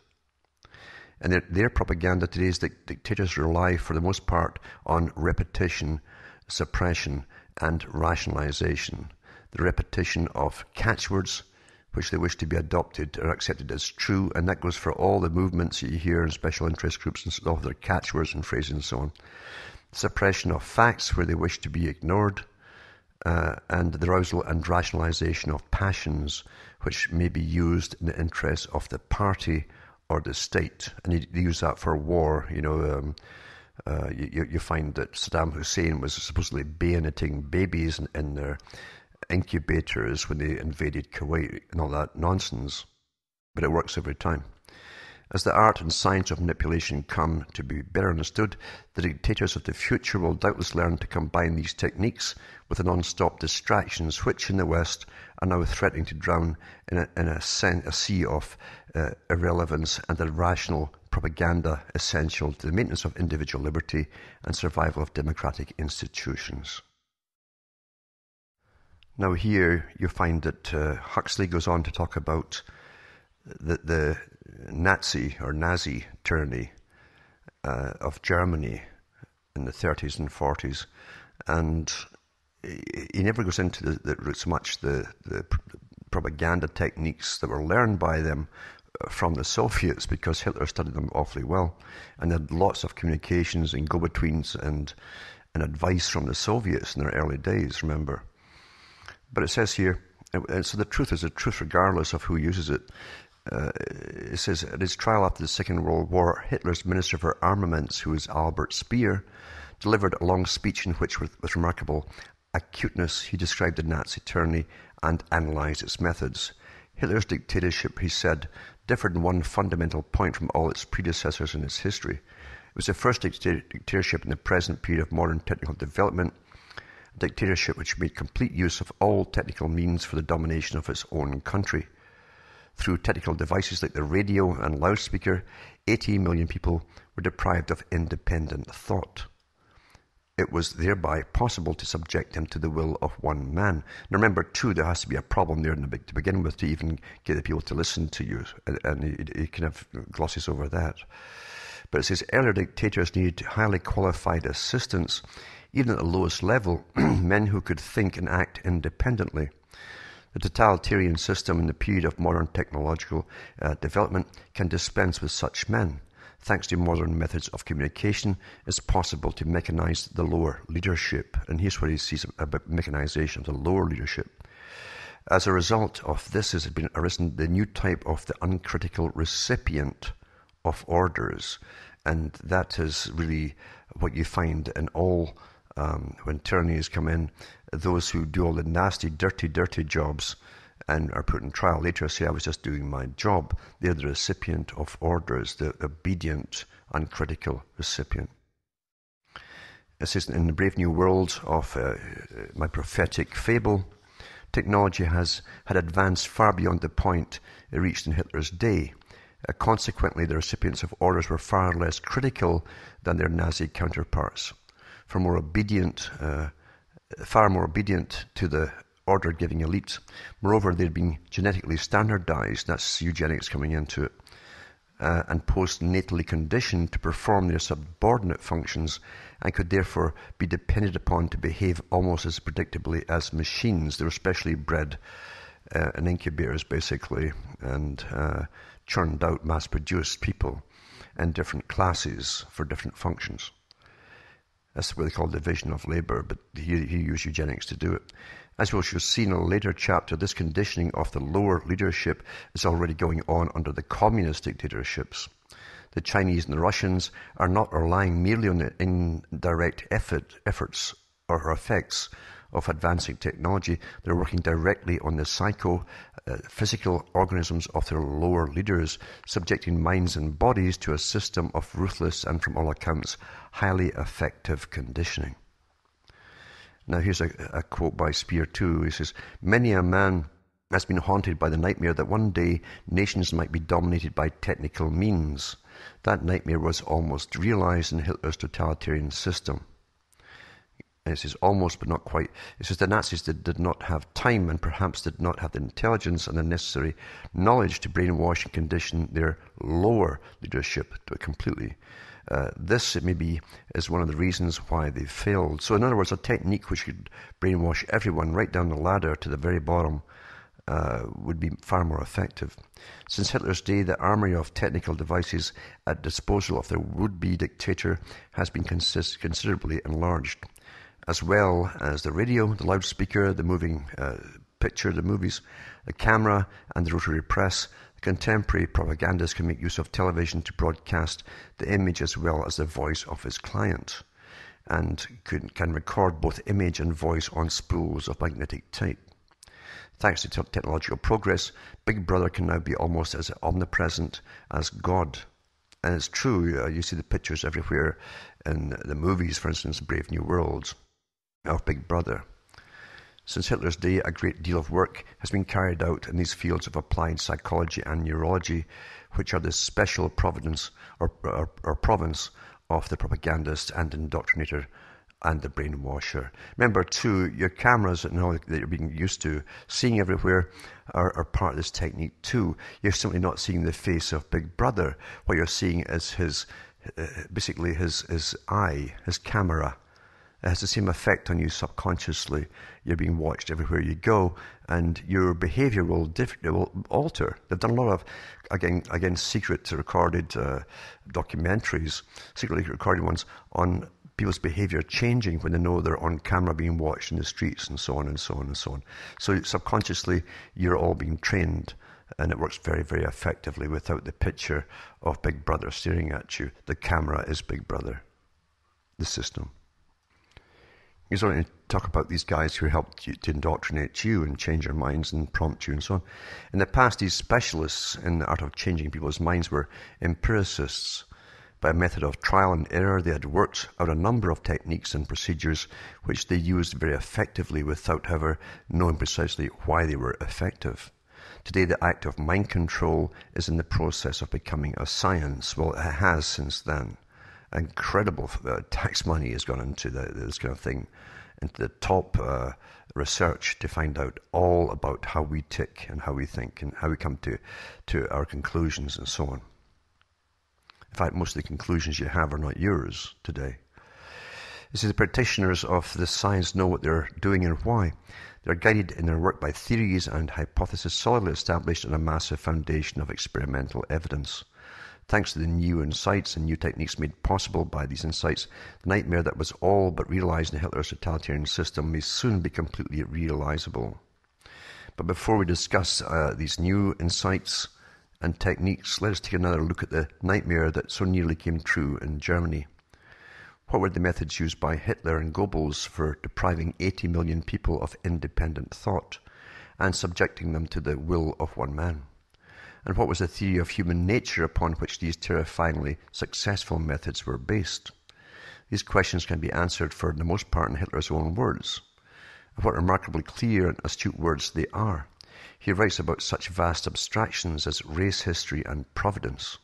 And their propaganda today's dictators rely for the most part on repetition, suppression, and rationalization. The repetition of catchwords which they wish to be adopted or accepted as true, and that goes for all the movements that you hear in special interest groups and all their catchwords and phrases and so on. Suppression of facts where they wish to be ignored, and the arousal and rationalization of passions which may be used in the interest of the party or the state. And you use that for war. You find that Saddam Hussein was supposedly bayoneting babies in their incubators when they invaded Kuwait and all that nonsense. But it works every time. As the art and science of manipulation come to be better understood, the dictators of the future will doubtless learn to combine these techniques with the non-stop distractions which in the West are now threatening to drown in a sea of irrelevance and irrational propaganda essential to the maintenance of individual liberty and survival of democratic institutions. Now here you find that Huxley goes on to talk about the Nazi tyranny of Germany in the 30s and 40s, and he never goes into so much the propaganda techniques that were learned by them from the Soviets, because Hitler studied them awfully well, and had lots of communications and go-betweens and advice from the Soviets in their early days, remember. But it says here, and so the truth is the truth regardless of who uses it. It says, at his trial after the Second World War, Hitler's Minister for Armaments, who was Albert Speer, delivered a long speech in which, with remarkable acuteness, he described the Nazi tyranny and analysed its methods. Hitler's dictatorship, he said, differed in one fundamental point from all its predecessors in its history. It was the first dictatorship in the present period of modern technical development, a dictatorship which made complete use of all technical means for the domination of its own country. Through technical devices like the radio and loudspeaker, 80 million people were deprived of independent thought. It was thereby possible to subject them to the will of one man. Now remember, too, there has to be a problem there to begin with to even get the people to listen to you, and he kind of glosses over that. But it says, earlier dictators needed highly qualified assistants, even at the lowest level, men who could think and act independently. The totalitarian system in the period of modern technological development can dispense with such men. Thanks to modern methods of communication, it's possible to mechanize the lower leadership. And here's what he sees about mechanization of the lower leadership. As a result of this has arisen the new type of the uncritical recipient of orders. And that is really what you find in all, when tyrannies come in, those who do all the nasty, dirty jobs and are put in trial later say, I was just doing my job. They're the recipient of orders, the obedient, uncritical recipient. It says, in the brave new world of my prophetic fable, technology had advanced far beyond the point it reached in Hitler's day. Consequently, the recipients of orders were far less critical than their Nazi counterparts. Far more obedient to the order-giving elite. Moreover, they'd been genetically standardized, that's eugenics coming into it, and postnatally conditioned to perform their subordinate functions, and could therefore be depended upon to behave almost as predictably as machines. They were specially bred in incubators, basically, and churned out, mass-produced people in different classes for different functions. That's what they call division of labour, but he used eugenics to do it. As we shall see in a later chapter, this conditioning of the lower leadership is already going on under the communist dictatorships. The Chinese and the Russians are not relying merely on the indirect efforts or effects of advancing technology. They're working directly on the physical organisms of their lower leaders, subjecting minds and bodies to a system of ruthless and, from all accounts, highly effective conditioning. Now here's a quote by Spear too. He says, "Many a man has been haunted by the nightmare that one day nations might be dominated by technical means. That nightmare was almost realized in Hitler's totalitarian system." And it says almost, but not quite. It says the Nazis did not have time and perhaps did not have the intelligence and the necessary knowledge to brainwash and condition their lower leadership completely. This, it may be, is one of the reasons why they failed. So in other words, a technique which could brainwash everyone right down the ladder to the very bottom would be far more effective. Since Hitler's day, the armory of technical devices at disposal of the would-be dictator has been considerably enlarged, as well as the radio, the loudspeaker, the moving picture, the movies, the camera, and the rotary press. The contemporary propagandist can make use of television to broadcast the image as well as the voice of his client, and can record both image and voice on spools of magnetic tape. Thanks to technological progress, Big Brother can now be almost as omnipresent as God. And it's true, you see the pictures everywhere in the movies, for instance, Brave New World, of Big Brother. Since Hitler's day, a great deal of work has been carried out in these fields of applied psychology and neurology, which are the special province of the propagandist and indoctrinator and the brainwasher. Remember, too, your cameras now that you're being used to seeing everywhere are part of this technique, too. You're simply not seeing the face of Big Brother. What you're seeing is basically his eye, his camera. It has the same effect on you subconsciously. You're being watched everywhere you go, and your behaviour will alter. They've done a lot of, again, secret recorded documentaries, secretly recorded ones, on people's behaviour changing when they know they're on camera being watched in the streets, and so on and so on and so on. So subconsciously, you're all being trained, and it works very, very effectively without the picture of Big Brother staring at you. The camera is Big Brother, the system. He's only to talk about these guys who helped you to indoctrinate you and change your minds and prompt you and so on. In the past, these specialists in the art of changing people's minds were empiricists. By a method of trial and error, they had worked out a number of techniques and procedures which they used very effectively without, however, knowing precisely why they were effective. Today, the act of mind control is in the process of becoming a science. Well, it has since then. Incredible tax money has gone into this kind of thing, into the top research to find out all about how we tick and how we think and how we come to our conclusions and so on. In fact, most of the conclusions you have are not yours today. You see, the practitioners of this science know what they're doing and why. They're guided in their work by theories and hypotheses solidly established on a massive foundation of experimental evidence. Thanks to the new insights and new techniques made possible by these insights, the nightmare that was all but realized in Hitler's totalitarian system may soon be completely realizable. But before we discuss these new insights and techniques, let us take another look at the nightmare that so nearly came true in Germany. What were the methods used by Hitler and Goebbels for depriving 80 million people of independent thought and subjecting them to the will of one man? And what was the theory of human nature upon which these terrifyingly successful methods were based? These questions can be answered for the most part in Hitler's own words. And what remarkably clear and astute words they are. He writes about such vast abstractions as race history and providence.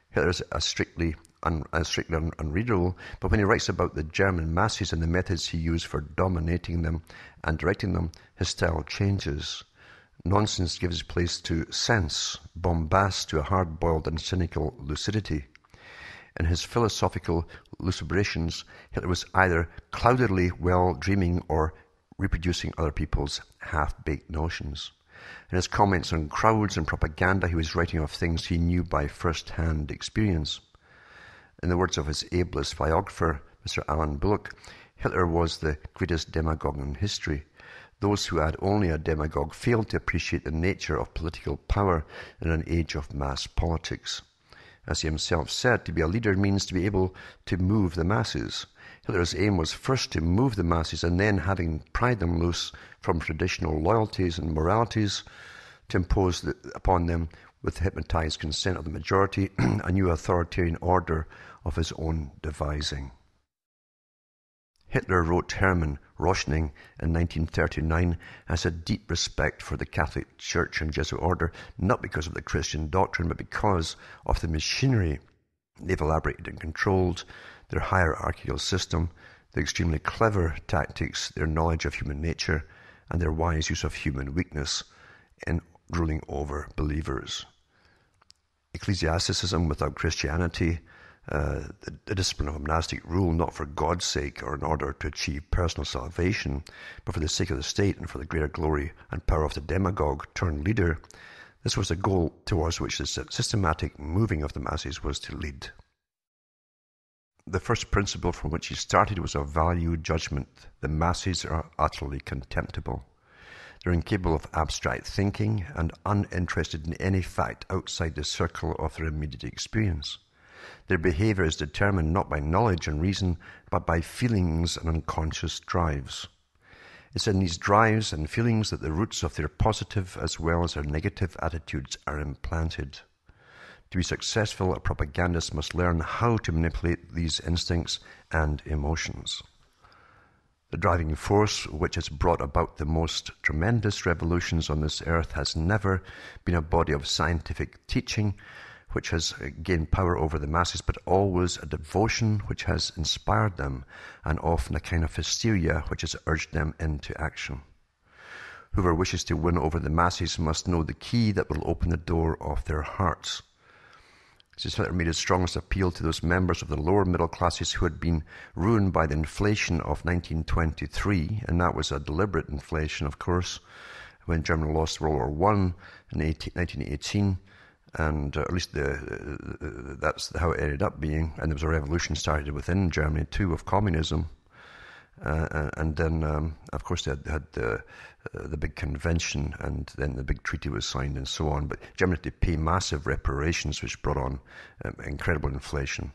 Hitler is strictly unreadable, but when he writes about the German masses and the methods he used for dominating them and directing them, his style changes. Nonsense gives place to sense, bombast to a hard-boiled and cynical lucidity. In his philosophical lucubrations, Hitler was either cloudedly well dreaming or reproducing other people's half-baked notions. In his comments on crowds and propaganda, he was writing of things he knew by first-hand experience. In the words of his ablest biographer, Mr. Alan Bullock, Hitler was the greatest demagogue in history. Those who had only a demagogue failed to appreciate the nature of political power in an age of mass politics. As he himself said, to be a leader means to be able to move the masses. Hitler's aim was first to move the masses and then, having pried them loose from traditional loyalties and moralities, to impose upon them, with the hypnotized consent of the majority, a new authoritarian order of his own devising. Hitler, wrote Hermann Röchning in 1939, has a deep respect for the Catholic Church and Jesuit order, not because of the Christian doctrine, but because of the machinery they've elaborated and controlled, their hierarchical system, their extremely clever tactics, their knowledge of human nature, and their wise use of human weakness in ruling over believers. Ecclesiasticism without Christianity, the discipline of monastic rule, not for God's sake or in order to achieve personal salvation, but for the sake of the state and for the greater glory and power of the demagogue turned leader, this was the goal towards which the systematic moving of the masses was to lead. The first principle from which he started was a value judgment. The masses are utterly contemptible. They're incapable of abstract thinking and uninterested in any fact outside the circle of their immediate experience. Their behaviour is determined not by knowledge and reason, but by feelings and unconscious drives. It's in these drives and feelings that the roots of their positive as well as their negative attitudes are implanted. To be successful, a propagandist must learn how to manipulate these instincts and emotions. The driving force which has brought about the most tremendous revolutions on this earth has never been a body of scientific teaching which has gained power over the masses, but always a devotion which has inspired them, and often a kind of hysteria which has urged them into action. Whoever wishes to win over the masses must know the key that will open the door of their hearts. Hitler made his strongest appeal to those members of the lower middle classes who had been ruined by the inflation of 1923, and that was a deliberate inflation, of course, when Germany lost World War I in 1918, and at least that's how it ended up being. And there was a revolution started within Germany too of communism, and then of course they had the big convention, and then the big treaty was signed and so on. But Germany had to pay massive reparations, which brought on incredible inflation.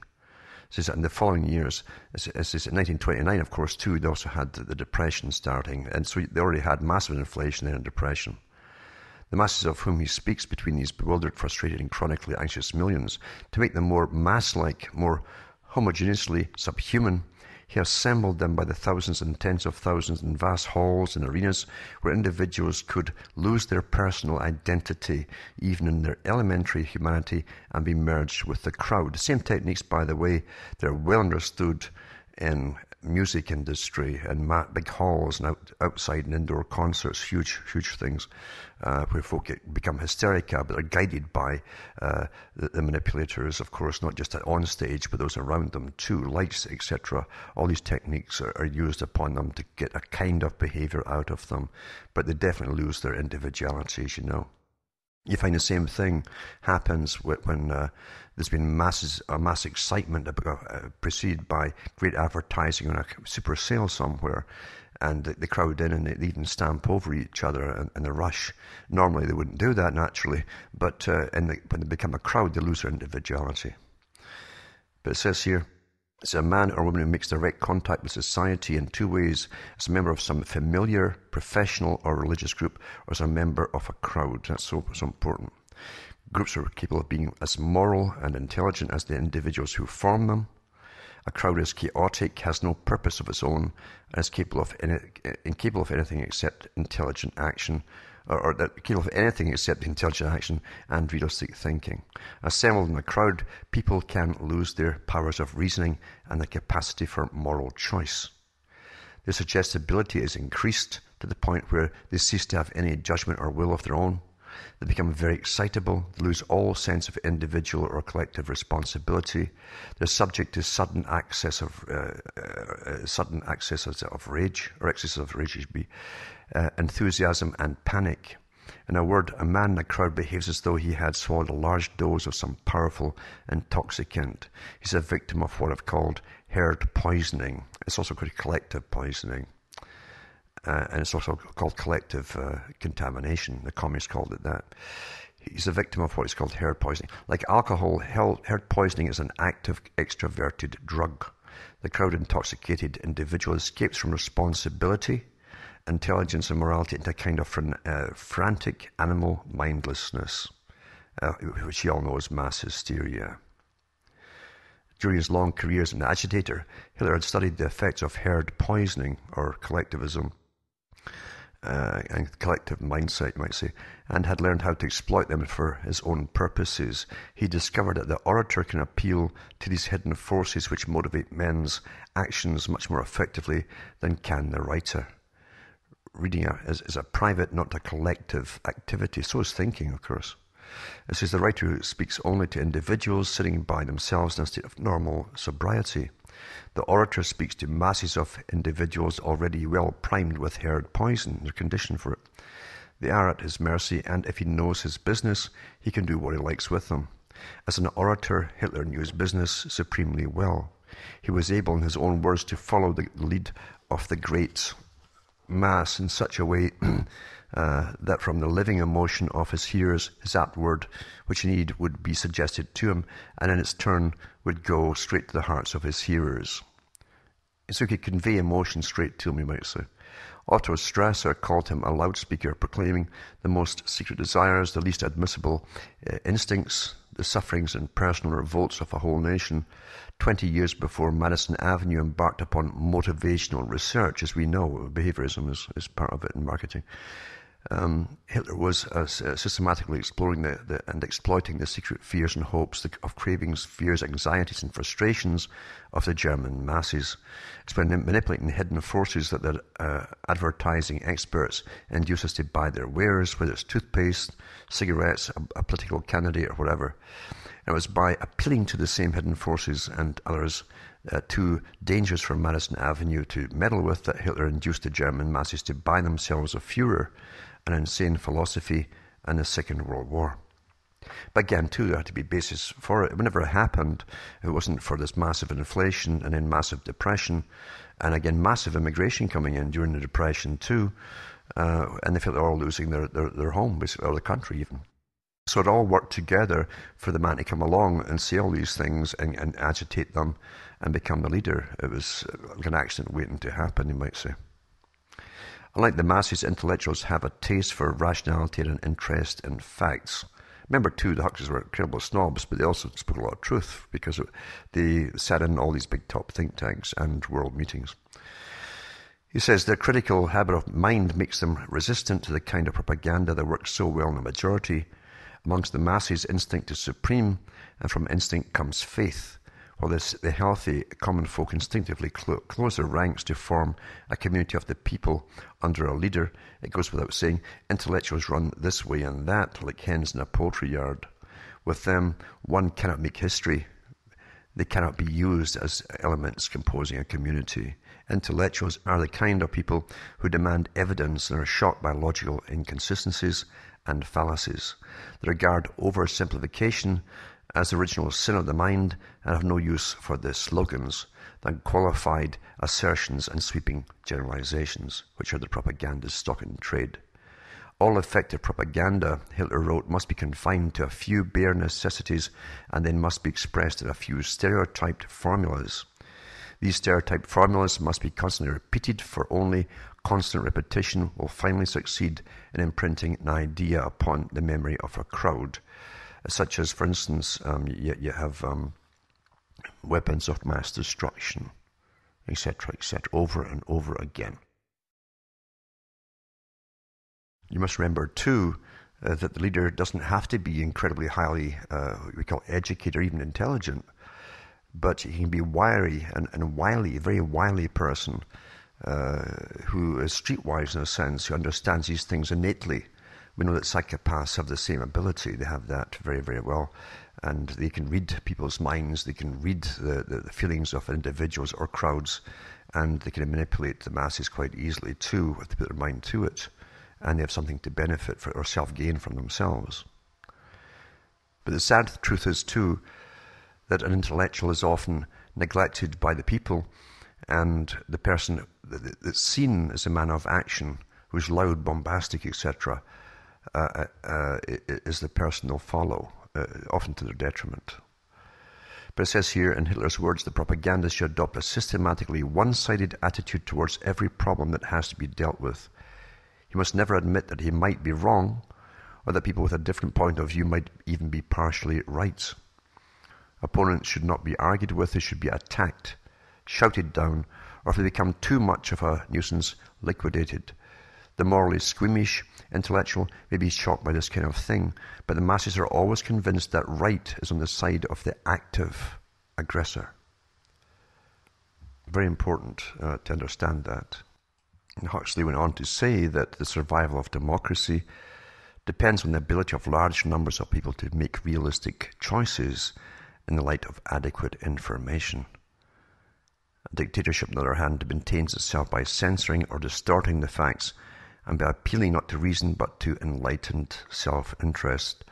So in the following years, in 1929, of course, too, they also had the Depression starting, and so they already had massive inflation and depression. The masses of whom he speaks between these bewildered, frustrated, and chronically anxious millions, to make them more mass-like, more homogeneously subhuman, he assembled them by the thousands and tens of thousands in vast halls and arenas where individuals could lose their personal identity, even in their elementary humanity, and be merged with the crowd. The same techniques, by the way, they're well understood in music industry and big halls and outside and indoor concerts, huge things, where folk become hysterica, but are guided by the manipulators, of course, not just on stage, but those around them too, lights, etc. All these techniques are used upon them to get a kind of behaviour out of them, but they definitely lose their individuality, as you know. You find the same thing happens when there's been mass excitement preceded by great advertising on a super sale somewhere, and they crowd in and they even stamp over each other in the rush. Normally they wouldn't do that naturally, but when they become a crowd, they lose their individuality. But it says here, it's a man or woman who makes direct contact with society in two ways: as a member of some familiar, professional or religious group, or as a member of a crowd. That's so important. Groups are capable of being as moral and intelligent as the individuals who form them. A crowd is chaotic, has no purpose of its own, and is incapable of anything except intelligent action, or capable of anything except intelligent action and realistic thinking. Assembled in a crowd, people can lose their powers of reasoning and the capacity for moral choice. Their suggestibility is increased to the point where they cease to have any judgment or will of their own. They become very excitable, they lose all sense of individual or collective responsibility. They're subject to sudden access of rage, or excesses of rage, enthusiasm and panic. In a word, a man in a crowd behaves as though he had swallowed a large dose of some powerful intoxicant. He's a victim of what I've called herd poisoning. It's also called collective poisoning. And it's also called collective contamination. The communists called it that. He's a victim of what is called herd poisoning. Like alcohol, herd poisoning is an active, extroverted drug. The crowd-intoxicated individual escapes from responsibility intelligence and morality into a kind of frantic animal mindlessness, which you all know as mass hysteria. During his long career as an agitator, Hitler had studied the effects of herd poisoning, or collectivism, and collective mindset, you might say, and had learned how to exploit them for his own purposes. He discovered that the orator can appeal to these hidden forces which motivate men's actions much more effectively than can the writer. Reading is a private, not a collective activity. So is thinking, of course. It says the writer who speaks only to individuals sitting by themselves in a state of normal sobriety. The orator speaks to masses of individuals already well primed with herd poison. They're conditioned for it. They are at his mercy, and if he knows his business, he can do what he likes with them. As an orator, Hitler knew his business supremely well. He was able, in his own words, to follow the lead of the great mass in such a way that from the living emotion of his hearers, his apt word, which he needed, would be suggested to him, and in its turn would go straight to the hearts of his hearers. So he could convey emotion straight to them, you might say. Otto Strasser called him a loudspeaker, proclaiming the most secret desires, the least admissible instincts, the sufferings and personal revolts of a whole nation. 20 years before Madison Avenue embarked upon motivational research, as we know, behaviorism is part of it in marketing. Hitler was systematically exploring and exploiting the secret fears and hopes of cravings, fears, anxieties, and frustrations of the German masses. It's by manipulating hidden forces that the advertising experts induce us to buy their wares, whether it's toothpaste, cigarettes, a political candidate, or whatever. And it was by appealing to the same hidden forces and others too dangerous for Madison Avenue to meddle with that Hitler induced the German masses to buy themselves a Führer, an insane philosophy, and the Second World War. But again, too, there had to be basis for it. Whenever it happened, it wasn't for this massive inflation and then massive depression, and again, massive immigration coming in during the Depression too, and they felt they're all losing their home, basically, or the country even. So it all worked together for the man to come along and say all these things and agitate them and become the leader. It was like an accident waiting to happen, you might say. Unlike the masses, intellectuals have a taste for rationality and an interest in facts. Remember, too, the Huxleys were incredible snobs, but they also spoke a lot of truth because they sat in all these big top think tanks and world meetings. He says their critical habit of mind makes them resistant to the kind of propaganda that works so well in the majority. Amongst the masses, instinct is supreme, and from instinct comes faith. While the healthy common folk instinctively close their ranks to form a community of the people under a leader, it goes without saying, intellectuals run this way and that, like hens in a poultry yard. With them, one cannot make history. They cannot be used as elements composing a community. Intellectuals are the kind of people who demand evidence and are shocked by logical inconsistencies and fallacies. They regard oversimplification as the original sin of the mind and have no use for the slogans, than qualified assertions and sweeping generalizations, which are the propaganda's stock in trade. All effective propaganda, Hitler wrote, must be confined to a few bare necessities and then must be expressed in a few stereotyped formulas. These stereotyped formulas must be constantly repeated, for only constant repetition will finally succeed in imprinting an idea upon the memory of a crowd. Such as, for instance, you have weapons of mass destruction, etc., over and over again. You must remember, too, that the leader doesn't have to be incredibly highly, what we call educated or even intelligent, but he can be wiry and wily, a very wily person who is streetwise in a sense, who understands these things innately. We know that psychopaths have the same ability. They have that very, very well. And they can read people's minds. They can read the feelings of individuals or crowds. And they can manipulate the masses quite easily too, if they put their mind to it. And they have something to benefit for, or self-gain from themselves. But the sad truth is too, that an intellectual is often neglected by the people. And the person that's seen as a man of action, who's loud, bombastic, etc., is the person they'll follow, often to their detriment. But it says here, in Hitler's words, the propagandist should adopt a systematically one-sided attitude towards every problem that has to be dealt with. He must never admit that he might be wrong, or that people with a different point of view might even be partially right. Opponents should not be argued with, they should be attacked, shouted down, or if they become too much of a nuisance, liquidated. The morally squeamish intellectual may be shocked by this kind of thing, but the masses are always convinced that right is on the side of the active aggressor. Very important to understand that. And Huxley went on to say that the survival of democracy depends on the ability of large numbers of people to make realistic choices in the light of adequate information. A dictatorship, on the other hand, maintains itself by censoring or distorting the facts and by appealing not to reason but to enlightened self-interest,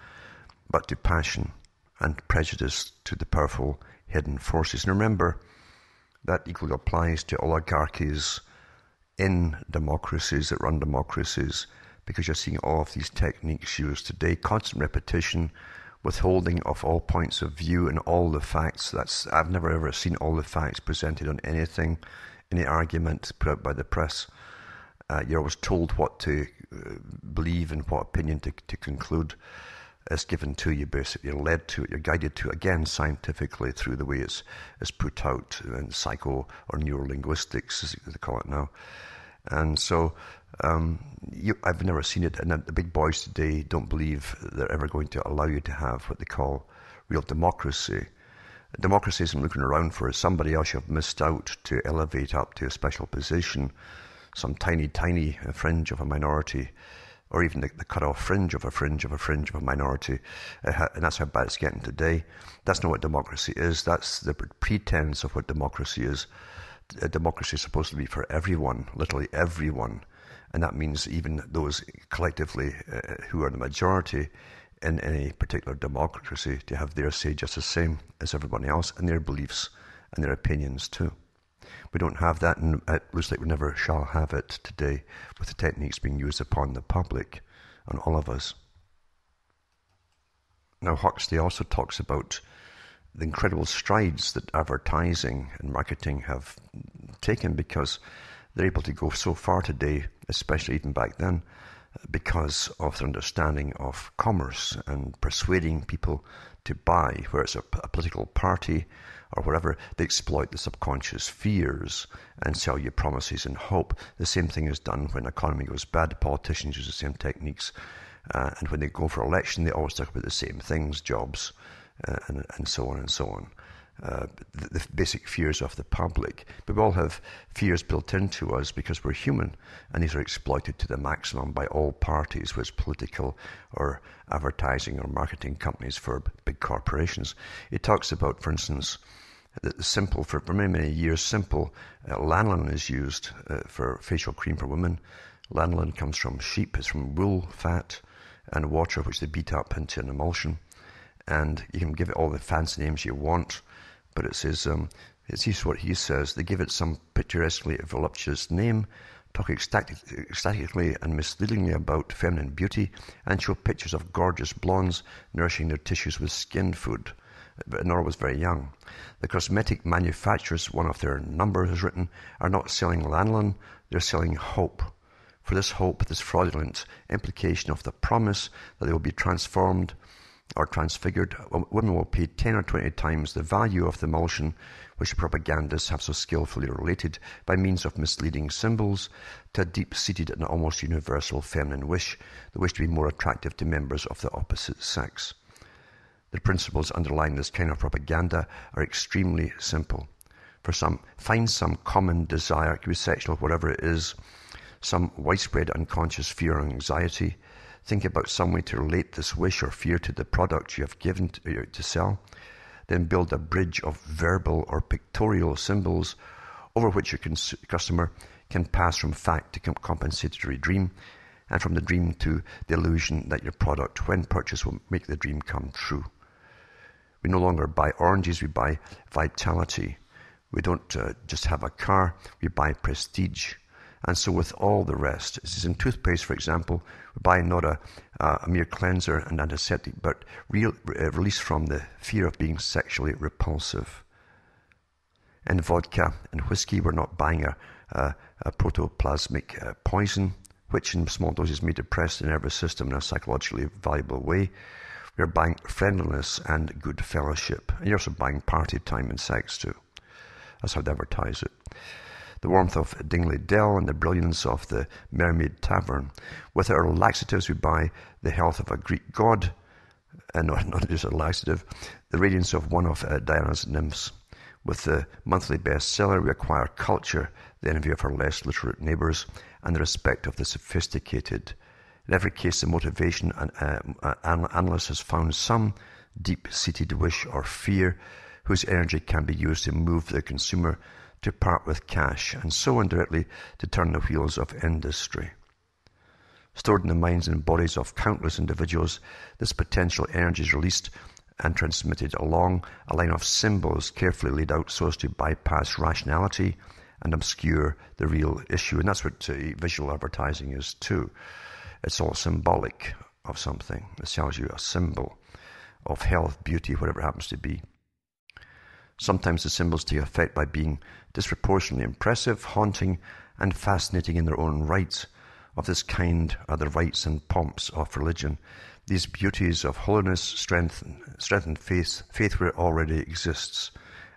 but to passion and prejudice to the powerful hidden forces. And remember, that equally applies to oligarchies in democracies that run democracies, because you're seeing all of these techniques used today, constant repetition, withholding of all points of view and all the facts. I've never ever seen all the facts presented on anything, any argument put out by the press. You're always told what to believe and what opinion to conclude is given to you, basically. You're led to it, you're guided to it, again, scientifically, through the way it's put out in psycho or neurolinguistics, as they call it now. And so I've never seen it, and the big boys today don't believe they're ever going to allow you to have what they call real democracy. Democracy isn't looking around for somebody else you've missed out to elevate up to a special position, some tiny fringe of a minority, or even the cut-off fringe of a fringe of a fringe of a minority. And that's how bad it's getting today. That's not what democracy is. That's the pretense of what democracy is. Democracy is supposed to be for everyone, literally everyone. And that means even those collectively who are the majority in any particular democracy to have their say just the same as everybody else, and their beliefs and their opinions too. We don't have that, and it looks like we never shall have it today with the techniques being used upon the public, on all of us. Now, Huxley also talks about the incredible strides that advertising and marketing have taken, because they're able to go so far today, especially even back then, because of their understanding of commerce and persuading people to buy, whether it's a political party or whatever. They exploit the subconscious fears and sell you promises and hope. The same thing is done when the economy goes bad. Politicians use the same techniques. And when they go for election, they always talk about the same things, jobs, and so on and so on. The basic fears of the public. But we all have fears built into us because we're human, and these are exploited to the maximum by all parties, whether it's political or advertising or marketing companies for big corporations. It talks about, for instance, that the simple, for many years, simple lanolin is used for facial cream for women. Lanolin comes from sheep, it's from wool, fat, and water, which they beat up into an emulsion. And you can give it all the fancy names you want, but it says, it's what he says, they give it some picturesquely voluptuous name, talk ecstatically and misleadingly about feminine beauty, and show pictures of gorgeous blondes nourishing their tissues with skin food. But Nora was very young. The cosmetic manufacturers, one of their numbers has written, are not selling lanolin, they're selling hope. For this hope, this fraudulent implication of the promise that they will be transformed or transfigured, women will pay 10 or 20 times the value of the emulsion which the propagandists have so skillfully related by means of misleading symbols to a deep-seated and almost universal feminine wish, the wish to be more attractive to members of the opposite sex. The principles underlying this kind of propaganda are extremely simple. For some, find some common desire, it could be sexual, whatever it is, some widespread unconscious fear or anxiety. Think about some way to relate this wish or fear to the product you have given to sell. Then build a bridge of verbal or pictorial symbols over which your customer can pass from fact to compensatory dream, and from the dream to the illusion that your product, when purchased, will make the dream come true. We no longer buy oranges, we buy vitality. We don't just have a car, we buy prestige. And so with all the rest. This is in toothpaste, for example, we buy not a mere cleanser and antiseptic, but release from the fear of being sexually repulsive. In vodka and whiskey, we're not buying a protoplasmic poison, which in small doses may depress the nervous system in a psychologically valuable way. We're buying friendliness and good fellowship. And you're also buying party time and sex too. That's how they advertise it. The warmth of Dingley Dell and the brilliance of the Mermaid Tavern. With our laxatives, we buy the health of a Greek god, and not just a laxative, the radiance of one of Diana's nymphs. With the monthly bestseller, we acquire culture, the envy of our less literate neighbours, and the respect of the sophisticated. In every case, the motivation analyst has found some deep-seated wish or fear whose energy can be used to move the consumer to part with cash, and so indirectly to turn the wheels of industry. Stored in the minds and bodies of countless individuals, this potential energy is released and transmitted along a line of symbols carefully laid out so as to bypass rationality and obscure the real issue. And that's what visual advertising is too. It's all symbolic of something. It tells you a symbol of health, beauty, whatever it happens to be. Sometimes the symbols take effect by being disproportionately impressive, haunting, and fascinating in their own right. Of this kind are the rites and pomps of religion. These beauties of holiness strengthen faith where it already exists,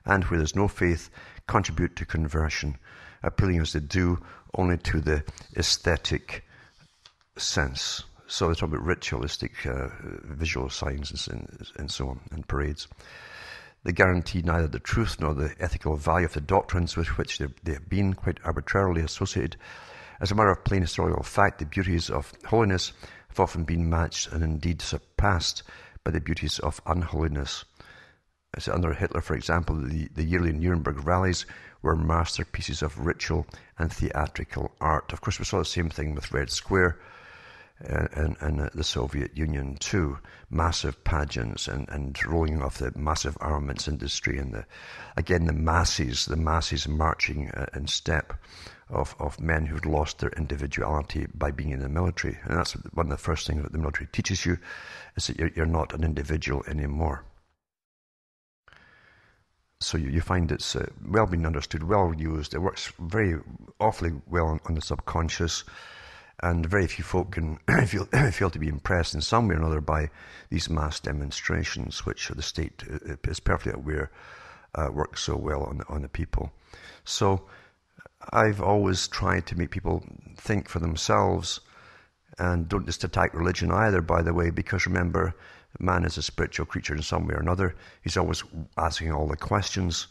and where there's no faith, contribute to conversion, appealing as they do only to the aesthetic sense. So they talk about ritualistic visual signs and so on, and parades. They guarantee neither the truth nor the ethical value of the doctrines with which they have been quite arbitrarily associated. As a matter of plain historical fact, the beauties of holiness have often been matched and indeed surpassed by the beauties of unholiness. As under Hitler, for example, the yearly Nuremberg rallies were masterpieces of ritual and theatrical art. Of course, we saw the same thing with Red Square and the Soviet Union too. Massive pageants and rolling off the massive armaments industry and the masses marching in step of men who'd lost their individuality by being in the military. And that's one of the first things that the military teaches you, is that you're not an individual anymore. So you find it's well being understood, well used. It works awfully well on the subconscious. And very few folk can feel to be impressed in some way or another by these mass demonstrations, which the state is perfectly aware work so well on the people. So I've always tried to make people think for themselves, and don't just attack religion either, by the way, because remember, man is a spiritual creature in some way or another. He's always asking all the questions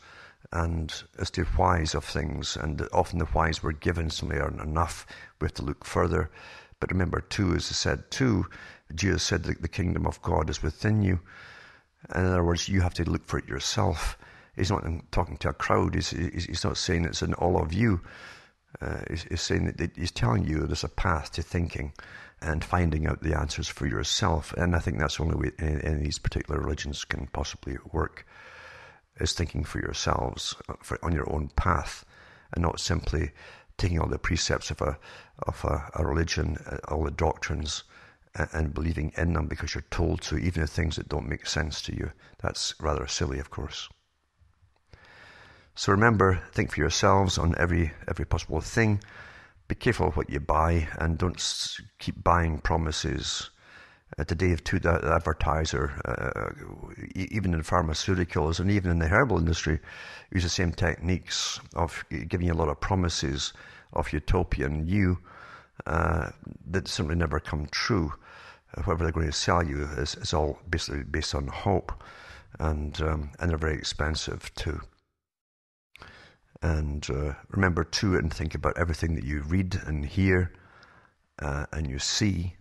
and as to whys of things, and often the whys we're given simply aren't enough. We have to look further. But remember too, as I said too, Jesus said that the kingdom of God is within you. And in other words, you have to look for it yourself. He's not talking to a crowd. He's not saying it's in all of you. He's saying that he's telling you there's a path to thinking and finding out the answers for yourself. And I think that's the only way any of these particular religions can possibly work, is thinking for yourselves on your own path, and not simply taking all the precepts of a religion, all the doctrines, and believing in them because you're told to, even the things that don't make sense to you. That's rather silly, of course. So remember, think for yourselves on every possible thing. Be careful of what you buy, and don't keep buying promises. Today, too, the advertiser, even in pharmaceuticals and even in the herbal industry, use the same techniques of giving you a lot of promises of utopian you that simply never come true. Whatever they're going to sell you is all basically based on hope, and they're very expensive too. And remember too, and think about everything that you read and hear and you see.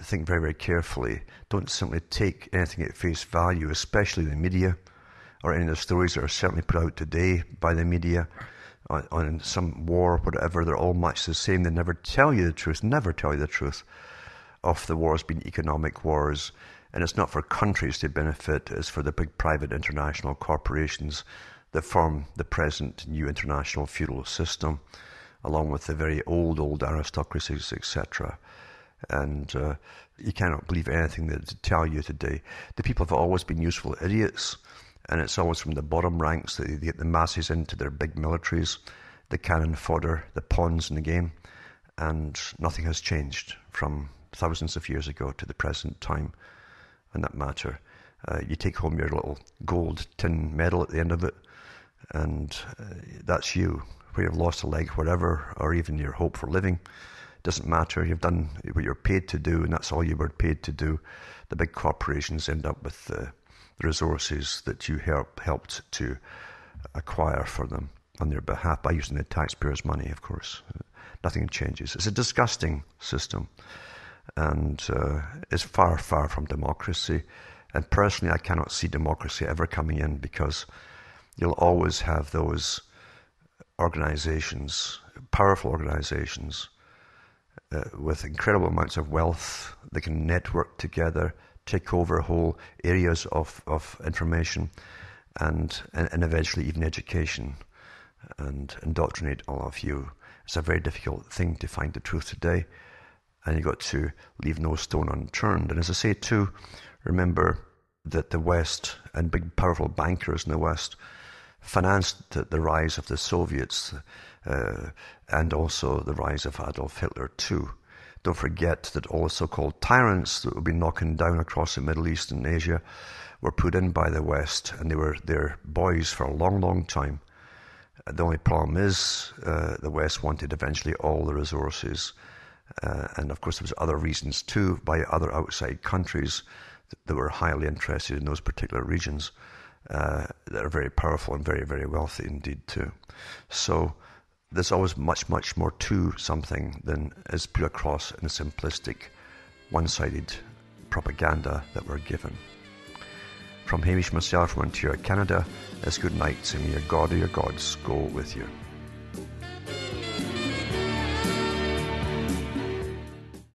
Think very, very carefully. Don't simply take anything at face value, especially the media, or any of the stories that are certainly put out today by the media on some war or whatever. They're all much the same. They never tell you the truth of the wars being economic wars. And it's not for countries to benefit, it's for the big private international corporations that form the present new international feudal system along with the very old aristocracies, etc. And you cannot believe anything that they tell you today. The people have always been useful idiots, and it's always from the bottom ranks that they get the masses into their big militaries, the cannon fodder, the pawns in the game, and nothing has changed from thousands of years ago to the present time on that matter. You take home your little gold tin medal at the end of it, and that's you. Where you've lost a leg, whatever, or even your hope for living, doesn't matter. You've done what you're paid to do, and that's all you were paid to do. The big corporations end up with the resources that you helped to acquire for them on their behalf by using the taxpayers' money, of course. Nothing changes. It's a disgusting system, and it's far, far from democracy. And personally, I cannot see democracy ever coming in, because you'll always have those organizations, powerful organizations, with incredible amounts of wealth. They can network together, take over whole areas of information, and eventually even education, and indoctrinate all of you. It's a very difficult thing to find the truth today, and you've got to leave no stone unturned. And as I say too, remember that the West and big powerful bankers in the West financed the rise of the Soviets, and also the rise of Adolf Hitler too. Don't forget that all the so-called tyrants that would be knocking down across the Middle East and Asia were put in by the West, and they were their boys for a long, long time. The only problem is the West wanted eventually all the resources, and of course there was other reasons too, by other outside countries that were highly interested in those particular regions, that are very powerful and very, very wealthy indeed too. So there's always much, much more to something than is put across in a simplistic, one-sided propaganda that we're given. From Hamish myself from Ontario, Canada, it's good night, and may your God or your gods go with you.